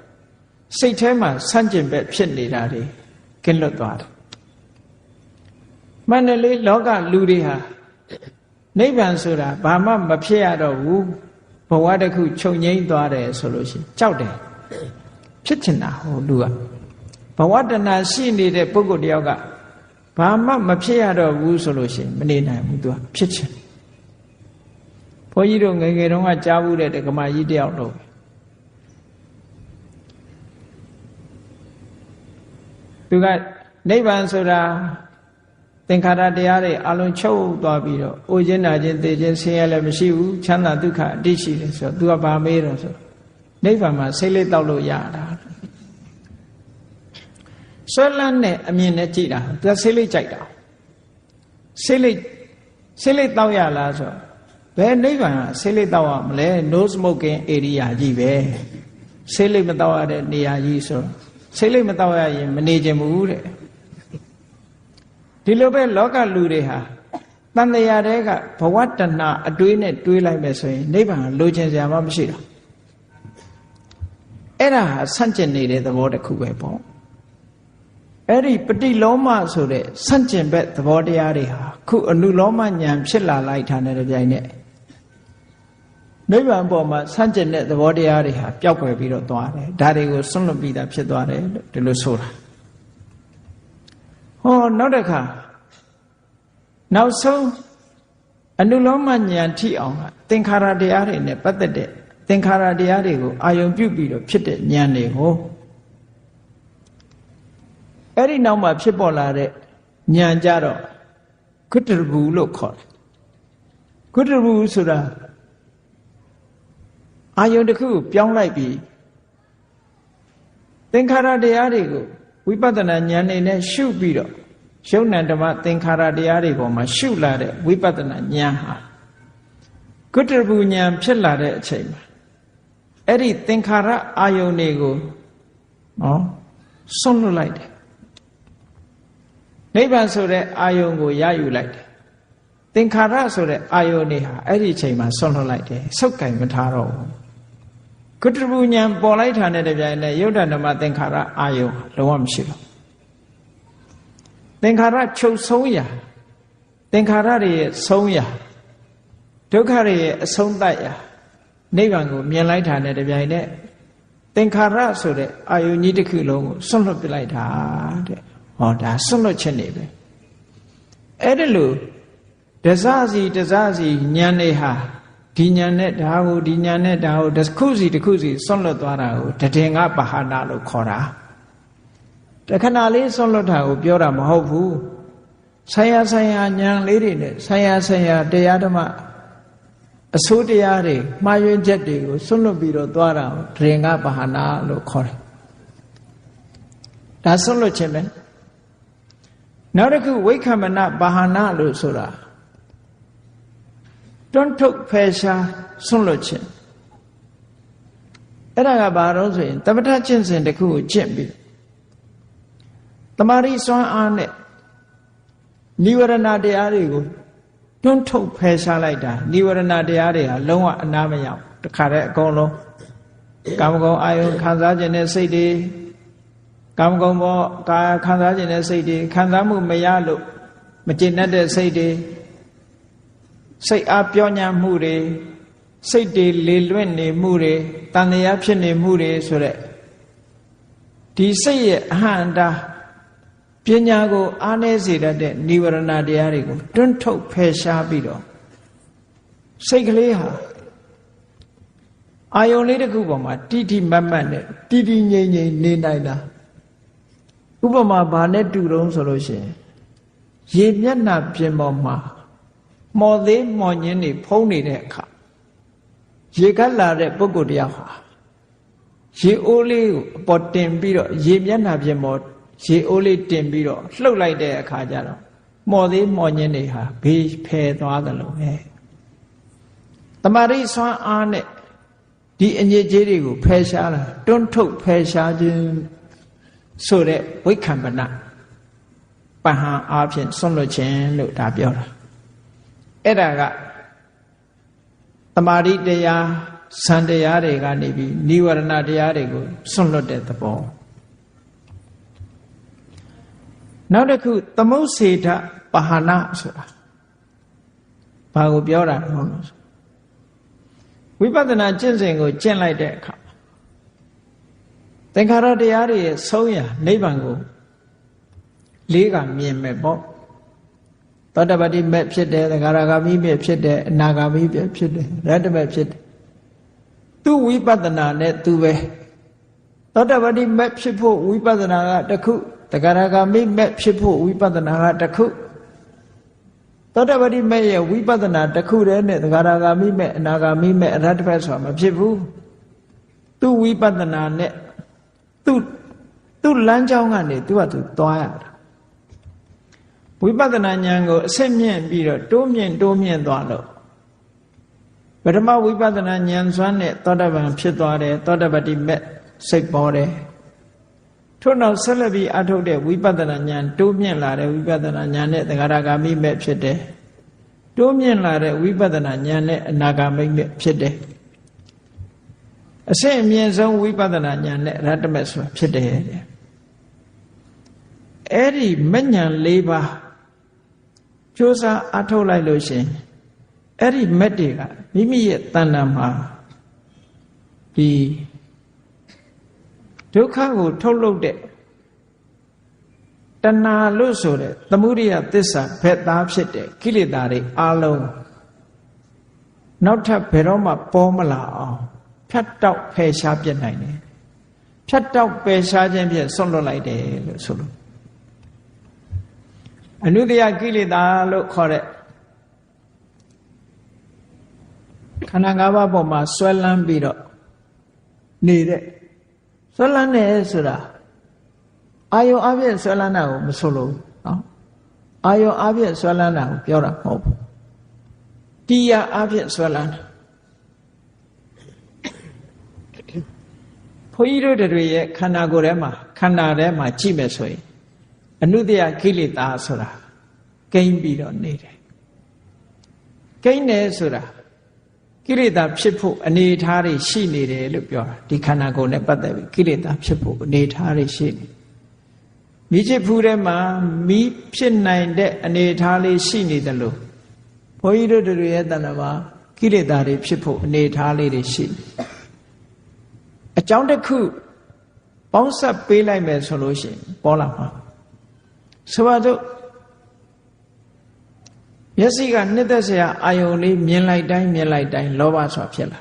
စိတ်ထဲမှာဆန့်ကျင်ဘက်ဖြစ်နေတာတွေကင်းလွတ်သွားတယ်မှန်တယ်လေလောကလူတွေဟာနိဗ္ဗာန်ဆိုတာဘာမှမဖြစ်ရတော့ဘူးဘဝတစ်ခုချုပ်ငြိမ်းသွားတယ်ဆိုလို့ရှိရင်ကြောက်တယ်ဖြစ်ချင်တာဟိုလူကဘဝတဏှာရှိနေတဲ့ပုဂ္ဂိုလ်တယောက်ကဘာမှမဖြစ်ရတော့ဘူးဆိုလို့ရှိရင်မနေနိုင်ဘူးသူကဖြစ်ချင်ဘုန်းကြီးတို့ငယ်ငယ်တုန်းကကြားဘူးတဲ့ဓမ္မကြီးတယောက်တော့သူကနိဗ္ဗာန်ဆိုတာသင်္ခါရတရားတွေအလုံးချုပ်သွားပြီးတော့အိုခြင်းနာခြင်းသိခြင်းဆင်းရဲလည်းမရှိဘူးချမ်းသာဒုက္ခအတိရှိတယ်ဆိုတော့ तू ကဘာမေးတော့ဆိုနိဗ္ဗာန်မှာစိတ်လေးတောက်လို့ရတာဆွဲလန်းတဲ့အမြင်နဲ့ကြည့်တာ तू စိတ်လေးကြိုက်တာစိတ်လေး ဆေးလိပ်တောက်ရလားဆိုဘယ်နိဗ္ဗာန်ကဆေးလိပ်တောက်ရမလဲ no smoking area ကြီးပဲဆေးလိပ်မတောက်ရတဲ့နေရာကြီးဆိုဆေးလိပ်မတောက်ရရင်မနေချင်ဘူးတဲ့ဒီလိုပဲလောကလူတွေဟာတန်တရားတွေကဘဝတဏှာအတွေးနဲ့တွေးလိုက်မယ်ဆိုရင်နိဗ္ဗာန်လိုချင်စရာမှမရှိတော့အဲ့ဒါဟာဆန့်ကျင်နေတဲ့သဘောတစ်ခုပဲပေါ့အဲ့ဒီပฏิလောမဆိုတဲ့ဆန့်ကျင်ဘက်သဘောတရားတွေဟာခုအနုလောမဉာဏ်ဖြစ်လာလိုက်တာနဲ့တပြိုင်နက်နိဗ္ဗာန်ပေါ်မှာဆန့်ကျင်တဲ့သဘောတရားတွေဟာပျောက်ကွယ်ပြီးတော့သွားတယ်ဒါတွေကိုစွန့်လွတ်ပြီးသားဖြစ်သွားတယ်လို့ဒီလိုဆိုတာဟောနောက်တစ်ခါနောက်ဆုံးအနုလောမဉာဏ်ထိအောင်သင်္ခါရတရားတွေနဲ့ပတ်သက်တဲ့သင်္ခါရတရားတွေကိုအာယုံပြုပြီးတော့ဖြစ်တဲ့ဉာဏ်တွေကိုအဲ့ဒီနောက်မှာဖြစ်ပေါ်လာတဲ့ဉာဏ်ကြတော့ကုတ္တရဘူးလို့ခေါ်တယ်ကုတ္တရဘူးဆိုတာအာယုံတစ်ခုကိုပြောင်းလိုက်ပြီးသင်္ခါရတရားတွေကိုဝိပဿနာဉာဏ်နဲ့ရှုပြီးတော့ယုံ nant ဓမ္မသင်္ခါရတရားတွေပေါ်မှာရှုလာတဲ့ဝိပဿနာဉာဏ်ဟာကုတ္တရဘူးဉာဏ်ဖြစ်လာတဲ့အချိန်မှာအဲ့ဒီသင်္ခါရအာယုန်တွေကိုစွန့်လွတ်လိုက်တယ်နိဗ္ဗာန်ဆိုတဲ့အာယုန်ကိုရယူလိုက်တယ်သင်္ခါရဆိုတဲ့အာယုန်တွေဟာအဲ့ဒီအချိန်မှာစွန့်လွတ်လိုက်တယ်ဆုပ်ကင်မထားတော့ဘူးကုတ္တရဘူးဉာဏ်ပေါ်လိုက်တာနဲ့တပြိုင်နက်ယုတ်ဓမ္မသင်္ခါရအာယုန်လုံးဝမရှိတော့သင်္ခါရချုပ်ဆုံးရာသင်္ခါရတွေရဲ့ဆုံးရာဒုက္ခတွေရဲ့အဆုံးသတ်ရာနိဗ္ဗာန်ကိုမြင်လိုက်တာနဲ့တပြိုင်နက်သင်္ခါရဆိုတဲ့အာယုန်ကြီးတစ်ခုလုံးကိုစွန့်လွတ်ပြလိုက်တာတဲ့ဟောဒါစွန့်လွတ်ခြင်းနေပဲအဲ့ဒါလို့တစစီတစစီဉာဏ်တွေဟာဒီဉာဏ်နဲ့ဒါကိုဒီဉာဏ်နဲ့ဒါကိုတစ်ခုစီစွန့်လွတ်သွားတာကိုတထင်ကပဟာနာလို့ခေါ်တာတခဏလေးစွန့်လွတ်တာကိုပြောတာမဟုတ်ဘူးဆိုင်ရာဉာဏ်လေးတွေနဲ့ဆိုင်ရာတရားဓမ္မအစိုးတရားတွေမှားယွင်းချက်တွေကိုစွန့်လွတ်ပြီးတော့သွားတာကိုတထင်ကပဟာနာလို့ခေါ်တယ်ဒါစွန့်လွတ်ခြင်းပဲနောက်တစ်ခုဝိက္ခမနပဟာနာလို့ဆိုတာတွန်းထုတ်ဖယ်ရှားစွန့်လွတ်ခြင်းအဲ့ဒါကဘာလို့ဆိုရင်သမထကျင့်စဉ်တစ်ခုကိုကျင့်ပြီးတမာရီစွမ်းအားနဲ့နိဝရဏတရားတွေကိုတွန်းထုတ်ဖယ်ရှားလိုက်တာနိဝရဏတရားတွေဟာလုံးဝအနာမရောက်တခါတည်းအကုန်လုံးကာမဂုဏ်အာယုခံစားခြင်းနဲ့စိတ်တွေကာမဂုဏ်ဘောကာခံစားခြင်းနဲ့စိတ်တွေခံစားမှုမရလို့မကျေနပ်တဲ့စိတ်တွေစိတ်အားပြောညံ့မှုတွေစိတ်တွေလေလွင့်နေမှုတွေတန်တရားဖြစ်နေမှုတွေဆိုတဲ့ဒီစိတ်ရဲ့အဟံတာပညာကိုအားနည်းစေတတ်တဲ့နိဝရဏတရားတွေကိုတွန်းထုတ်ဖယ်ရှားပြီးတော့စိတ်ကလေးဟာအာယုံလေးတစ်ခုပေါ်မှာတိတိမတ်မတ်နဲ့တိတိငြိမ်ငြိမ်နေနိုင်တာဥပမာဘာနဲ့တူတုံးဆိုလို့ရှိရင်ရေမျက်နှာပြင်ပေါ်မှာမော်သေးမော်ညင်းနေဖုံးနေတဲ့အခါရေကလာတဲ့ပုဂ္ဂိုလ်တရားဟာရေအိုးလေးကိုအပေါ်တင်ပြီးတော့ရေမျက်နှာပြင်ပေါ်ရေအိုးလေးတင်ပြီးတော့လှုပ်လိုက်တဲ့အခါကျတော့မော်သေးမော်ညင်းတွေဟာဘေးဖယ်သွားသလိုပဲတမာရိစွမ်းအားနဲ့ဒီအညစ်အကြေးတွေကိုဖယ်ရှားလာတွန်းထုတ်ဖယ်ရှားခြင်းဆိုတဲ့ဝိက္ခမနပဟံအားဖြင့်စွန့်လွတ်ခြင်းလို့ဒါပြောတာအဲ့ဒါကတမာရိတရားစံတရားတွေကနေပြီးနိဝရဏတရားတွေကိုစွန့်လွတ်တဲ့သဘောနောက်တစ်ခုသမုတ်စေတပဟာနာဆိုတာဘာကိုပြောတာလဲဝိပဿနာကျင့်စဉ်ကိုကျင့်လိုက်တဲ့အခါသင်္ခါရတရားတွေရဲ့ဆုံးရာနိဗ္ဗာန်ကိုလေးကမြင်မယ်ပေါ့သောတပတိမဲ့ဖြစ်တယ်သဂါရဂါမိမဲ့ဖြစ်တယ်အနာဂါမိမဲ့ဖြစ်တယ်ရတ္တမဲ့ဖြစ်တယ်သူဝိပဿနာနဲ့သူပဲသောတပတိမဲ့ဖြစ်ဖို့ဝိပဿနာကတစ်ခုသဂါရဂါမိမဲ့ဖြစ်ဖို့ဝိပဿနာကတစ်ခုသောတပတိမဲ့ရဲ့ဝိပဿနာတစ်ခုတည်းနဲ့သဂါရဂါမိမဲ့အနာဂါမိမဲ့အရတ္တမဲ့ဆိုတာမဖြစ်ဘူးသူဝိပဿနာနဲ့သူလမ်းကြောင်းကနေသူကသူသွားရတာဝ ဝိပဿနာဉာဏ်ကိုအစစ်မြင့်ပြီးတော့တိုးမြင့်သွားလို့ပထမဝိပဿနာဉာဏ်စွမ်းနဲ့သောတာပန်ဖြစ်သွားတယ်သောတာပတိမဲ့စိတ်ပေါ်တယ်ထို့နောက်ဆက်လက်ပြီးအထုတ်တဲ့ဝိပဿနာဉာဏ်တိုးမြင့်လာတဲ့ဝိပဿနာဉာဏ်နဲ့သဂရဂါမိမဲ့ဖြစ်တယ်တိုးမြင့်လာတဲ့ဝိပဿနာဉာဏ်နဲ့အနာဂါမိမဲ့ဖြစ်တယ်အစစ်အမြင့်ဆုံးဝိပဿနာဉာဏ်နဲ့ရတ္တမဲ့ဆိုတာဖြစ်တယ်အဲ့ဒီမဉ္ဇဉ်၄ပါးကြိုးစားအထုတ်လိုက်လို့ရှင်အဲ့ဒီမက်တွေကမိမိရဲ့တဏ္ဍာမှာဒီဒုက္ခကိုထုတ်လုပ်တဲ့တဏှာလို့ဆိုတဲ့သမုဒိယသစ္စာဘက်သားဖြစ်တဲ့ကိလေသာတွေအလုံးနောက်ထပ်ဘယ်တော့မှပေါ်မလာအောင်ဖြတ်တောက်ဖယ်ရှားပြစ်နိုင်တယ်ဖြတ်တောက်ပယ်ရှားခြင်းဖြင့်ဆွန့်လွတ်လိုက်တယ်လို့ဆိုလို့အနုတ္တယကိလေသာလို့ခေါ်တဲ့ခန္ဓာ၅ပါးပေါ်မှာဆွဲလန်းပြီးတော့နေတဲ့ဆွဲလန်းနေဆိုတာအာယုံအပြည့်ဆွဲလန်းတာကိုမဆိုလို့နော်အာယုံအပြည့်ဆွဲလန်းတာကိုပြောတာမဟုတ်ဘူးတရားအပြည့်ဆွဲလန်းတာဘုန်းကြီးတို့တွေရဲ့ခန္ဓာကိုယ်ထဲမှာခန္ဓာထဲမှာကြည့်မယ်ဆိုရင်အနုတ္တယကိလေသာဆိုတာကိန်းပြီးတော့နေတယ်ကိန်းတယ်ဆိုတာကိလေသာဖြစ်ဖို့အနေအထားတွေရှိနေတယ်လို့ပြောတာဒီခန္ဓာကိုယ်နဲ့ပတ်သက်ပြီးကိလေသာဖြစ်ဖို့အနေအထားတွေရှိနေမိချစ်ဖူးထဲမှာမိဖြစ်နိုင်တဲ့အနေအထားလေးရှိနေတယ်လို့ဘုန်းကြီးတို့တွေရဲ့တဏ္ဍာမှာကိလေသာတွေဖြစ်ဖို့အနေအထားလေးတွေရှိနေအကြောင်းတစ်ခုပေါင်းစပ်ပေးလိုက်မယ်ဆိုလို့ရှိရင်ပေါ်လာမှာဆိုပါတော့မျက်စိကနှစ်သက်စရာအာယုံလေးမြင်လိုက်တိုင်းလောဘဆိုတာဖြစ်လာ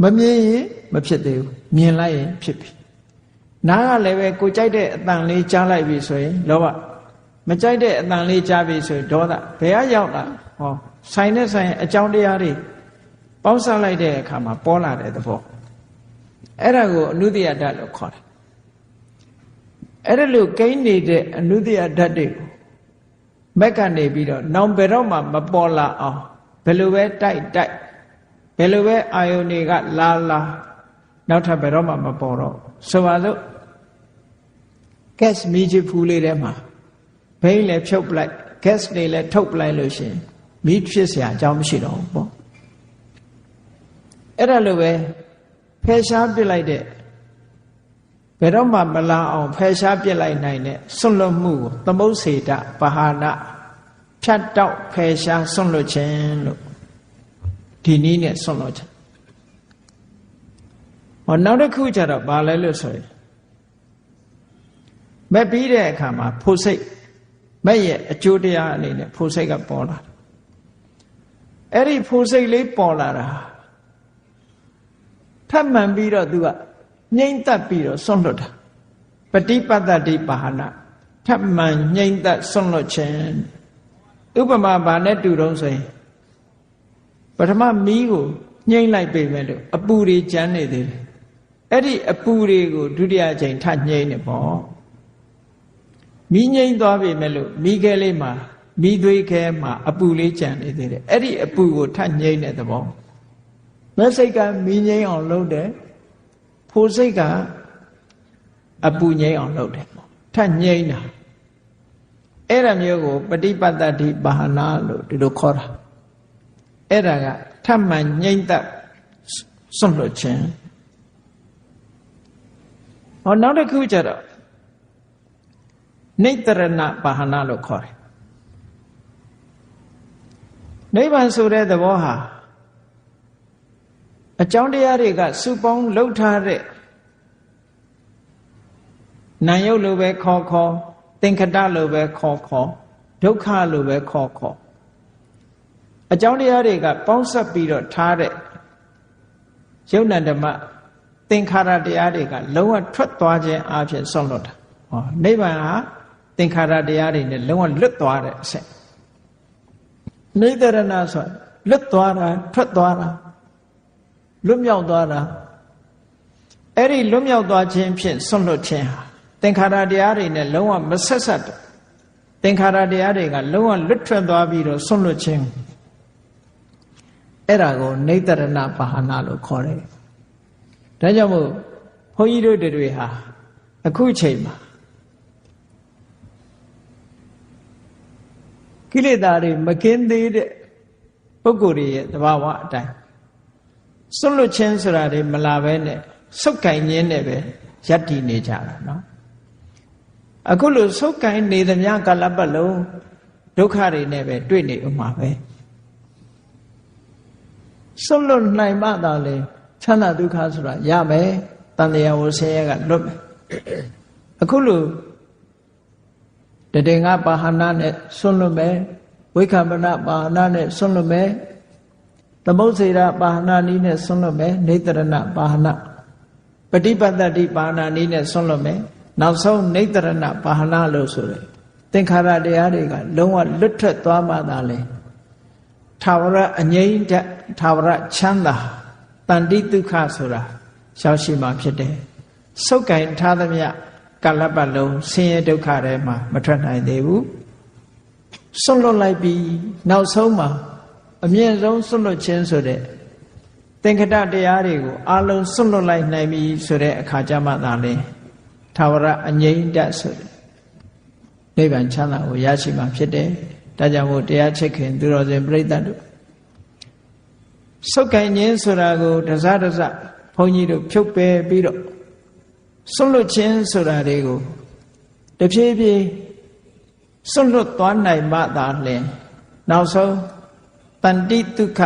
မမြင်ရင်မဖြစ်သေးဘူးမြင်လိုက်ရင်ဖြစ်ပြီနားကလည်းပဲကိုကြိုက်တဲ့အတန်လေးကြားလိုက်ပြီဆိုရင်လောဘမကြိုက်တဲ့အတန်လေးကြားပြီဆိုရင်ဒေါသဘယ်ကရောက်လာဟောဆိုင်နဲ့ဆိုင်အကြောင်းတရားတွေပေါင်းစပ်လိုက်တဲ့အခါမှာပေါ်လာတဲ့သဘောအဲ့ဒါကိုအနုတ္တယဓာတ်လို့ခေါ်တယ်အဲ့ဒါလို့ကိန်းနေတဲ့အနုတ္တယဓာတ်တွေကိုမက်ကနေပြီးတော့နောင်ဘယ်တော့မှမပေါ်လာအောင်ဘယ်လိုပဲတိုက်ဘယ်လိုပဲအာယုန်တွေကလာနောက်ထပ်ဘယ်တော့မှမပေါ်တော့ဆိုပါစို့ဂက်စ်မီးချဖူးလေးထဲမှာဘိန်းလည်းဖြုတ်ပလိုက်ဂက်စ်တွေလည်းထုတ်ပလိုက်လို့ရှိရင်မီးဖြစ်เสียအကြောင်းမရှိတော့ဘူးပေါ့အဲ့ဒါလိုပဲဖယ်ရှားပစ်လိုက်တဲ့ဘယ်တော့မှမလာအောင်ဖယ်ရှားပစ်လိုက်နိုင်တဲ့ဆွန့်လွတ်မှုကိုသမုတ်စေတပဟာနဖြတ်တောက်ဖယ်ရှားဆွန့်လွတ်ခြင်းလို့ဒီနည်းနဲ့ဆွန့်လွတ်ခြင်းဟောနောက်တစ်ခုကျတော့ဘာလဲလို့ဆိုရင်မက်ပြီးတဲ့အခါမှာဖို့စိတ်မက်ရဲ့အကျိုးတရားအနေနဲ့ဖို့စိတ်ကပေါ်လာအဲ့ဒီဖို့စိတ်လေးပေါ်လာတာထပ်မှန်ပြီးတော့သူကငြိမ့်သက်ပြီးတော့ဆွန့်လွတ်တာပฏิပတ္တိပါဟနာထပ်မှန်ငြိမ့်သက်ဆွန့်လွတ်ခြင်းဥပမာဘာနဲ့တူတုံးဆိုရင်ပထမမီးကိုငြိမ့်လိုက်ပြီမဲ့လို့အပူတွေကျန်နေသေးတယ်အဲ့ဒီအပူတွေကိုဒုတိယအချိန်ထငြိမ့်နေပေါ့မီးငြိမ့်သွားပြီမဲ့လို့မီးခဲလေးမှာမီးသွေးခဲမှာအပူလေးကျန်နေသေးတယ်အဲ့ဒီအပူကိုထငြိမ့်တဲ့သဘောမက်စိတ်ကမီးငြိမ့်အောင်လုပ်တယ်ဖို့စိတ်ကအပူငြိမ့်အောင်လုပ်တယ်ပေါ့ထငြိမ့်တာအဲ့ဒါမျိုးကိုပฏิပတ္တိပါဟနာလို့ဒီလိုခေါ်တာအဲ့ဒါကထမှန်ငြိမ့်သက်ဆွန့်လွတ်ခြင်းဟောနောက်တစ်ခုကျတော့နိတ္တရဏပါဟနာလို့ခေါ်တယ်နိဗ္ဗာန်ဆိုတဲ့သဘောဟာအကြောင်းတရားတွေကစုပေါင်းလှုပ်ထားတဲ့နာယုတ်လိုပဲခေါ်သင်္ခတလိုပဲခေါ်ဒုက္ခလိုပဲခေါ်အကြောင်းတရားတွေကပေါင်းစပ်ပြီးတော့ထားတဲ့ယုတ်နံဓမ္မသင်္ခါရတရားတွေကလုံးဝထွက်သွားခြင်းအပြင်ဆွန့်လွတ်တာဟောနိဗ္ဗာန်ဟာသင်္ခါရတရားတွေနဲ့လုံးဝလွတ်သွားတဲ့အဆင့်နိတ္တရဏဆိုလွတ်သွားတာထွက်သွားတာလွတ်မြောက်သွားတာအဲ့ဒီလွတ်မြောက်သွားခြင်းဖြင့်ဆွန့်လွတ်ခြင်းဟာသင်္ခါရတရားတွေနဲ့လုံးဝမဆက် သင်္ခါရတရားတွေကလုံးဝလွတ်ထွက်သွားပြီးတော့ဆွန့်လွတ်ခြင်းအဲ့ဒါကိုနိတရဏပါဟနာလို့ခေါ်တယ်ဒါကြောင့်မို့ဘုန်းကြီးတို့တွေဟာအခုချိန်မှာကိလေသာတွေမကင်းသေးတဲ့ပုဂ္ဂိုလ်တွေရဲ့သဘာဝအတိုင်းစွန့်လွတ်ခြင်းဆိုတာတွေမလာဘဲနဲ့ဆုတ်ကင်ခြင်းနဲ့ပဲယက်တည်နေကြတာနော်အခုလိုဆုတ်ကင်နေသမျှကာလပတ်လုံးဒုက္ခတွေနဲ့ပဲတွေ့နေဥမှာပဲစွန့်လွတ်နိုင်မှသာလေချမ်းသာဒုက္ခဆိုတာရမယ်တန်တရားဝဆင်းရဲကလွတ်မယ်အခုလိုတတေငါပါဟနာနဲ့စွန့်လွတ်မယ်ဝိက္ခမနပါဟနာနဲ့စွန့်လွတ်မယ်သမုတ်စေရပါဟနာနည်းနဲ့စွန့်လွတ်မယ်နေတရဏပါဟနာပฏิပတ္တိပါဟနာနည်းနဲ့စွန့်လွတ်မယ်နောက်ဆုံးနေတရဏပါဟနာလို့ဆိုတယ်သင်္ခါရတရားတွေကလုံးဝလွတ်ထွက်သွားမှသာလေထာဝရအငြိမ့်တဲ့ထာဝရချမ်းသာတန်တိဒုက္ခဆိုတာရောက်ရှိမှဖြစ်တယ်ဆုတ်ကင်ထားသမျှကာလပတ်လုံးဆင်းရဲဒုက္ခထဲမှာမထွက်နိုင်သေးဘူးစွန့်လွတ်လိုက်ပြီးနောက်ဆုံးမှာအမြင့်ဆုံးစွန့်လွတ်ခြင်းဆိုတဲ့သင်္ခတတရားတွေကိုအလုံးစွန့်လွတ်လိုက်နိုင်ပြီဆိုတဲ့အခါကျမှသာလေထာဝရအငြိမ့်တတ်ဆိုတဲ့နိဗ္ဗာန်ချမ်းသာကိုရရှိမှဖြစ်တယ်ဒါကြောင့်မို့တရားချစ်ခင်သူတော်စင်ပြိဿတို့ဆုတ်ကင်ခြင်းဆိုတာကိုတစတစဘုန်းကြီးတို့ဖြုတ်ပယ်ပြီးတော့စွန့်လွတ်ခြင်းဆိုတာတွေကိုတဖြည်းဖြည်းစွန့်လွတ်သွားနိုင်မှသာလျှင်နောက်ဆုံးတန်တိဒုက္ခ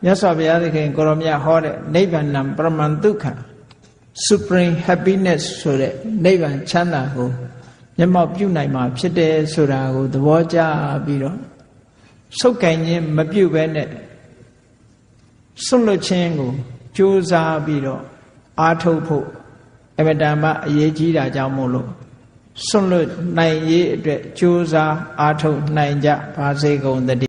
မြတ်စွာဘုရားသခင်ကိုရောမြတ်ဟောတဲ့နိဗ္ဗာန်ပရမန်ဒုက္ခ supreme happiness ဆိုတဲ့နိဗ္ဗာန်ချမ်းသာကိုမျက်မှောက်ပြုနိုင်မှာဖြစ်တယ်ဆိုတာကိုသဘောကျပြီးတော့ဆုတ်ကင်ခြင်းမပြုဘဲနဲ့စွန့်လွတ်ခြင်းကိုကြိုးစားပြီးတော့အားထုတ်ဖို့အမတန်မှအရေးကြီးတာကြောင့်မို့လို့စွန့်လွတ်နိုင်ရေးအတွက်ကြိုးစားအားထုတ်နိုင်ကြပါစေကုန်သတည်း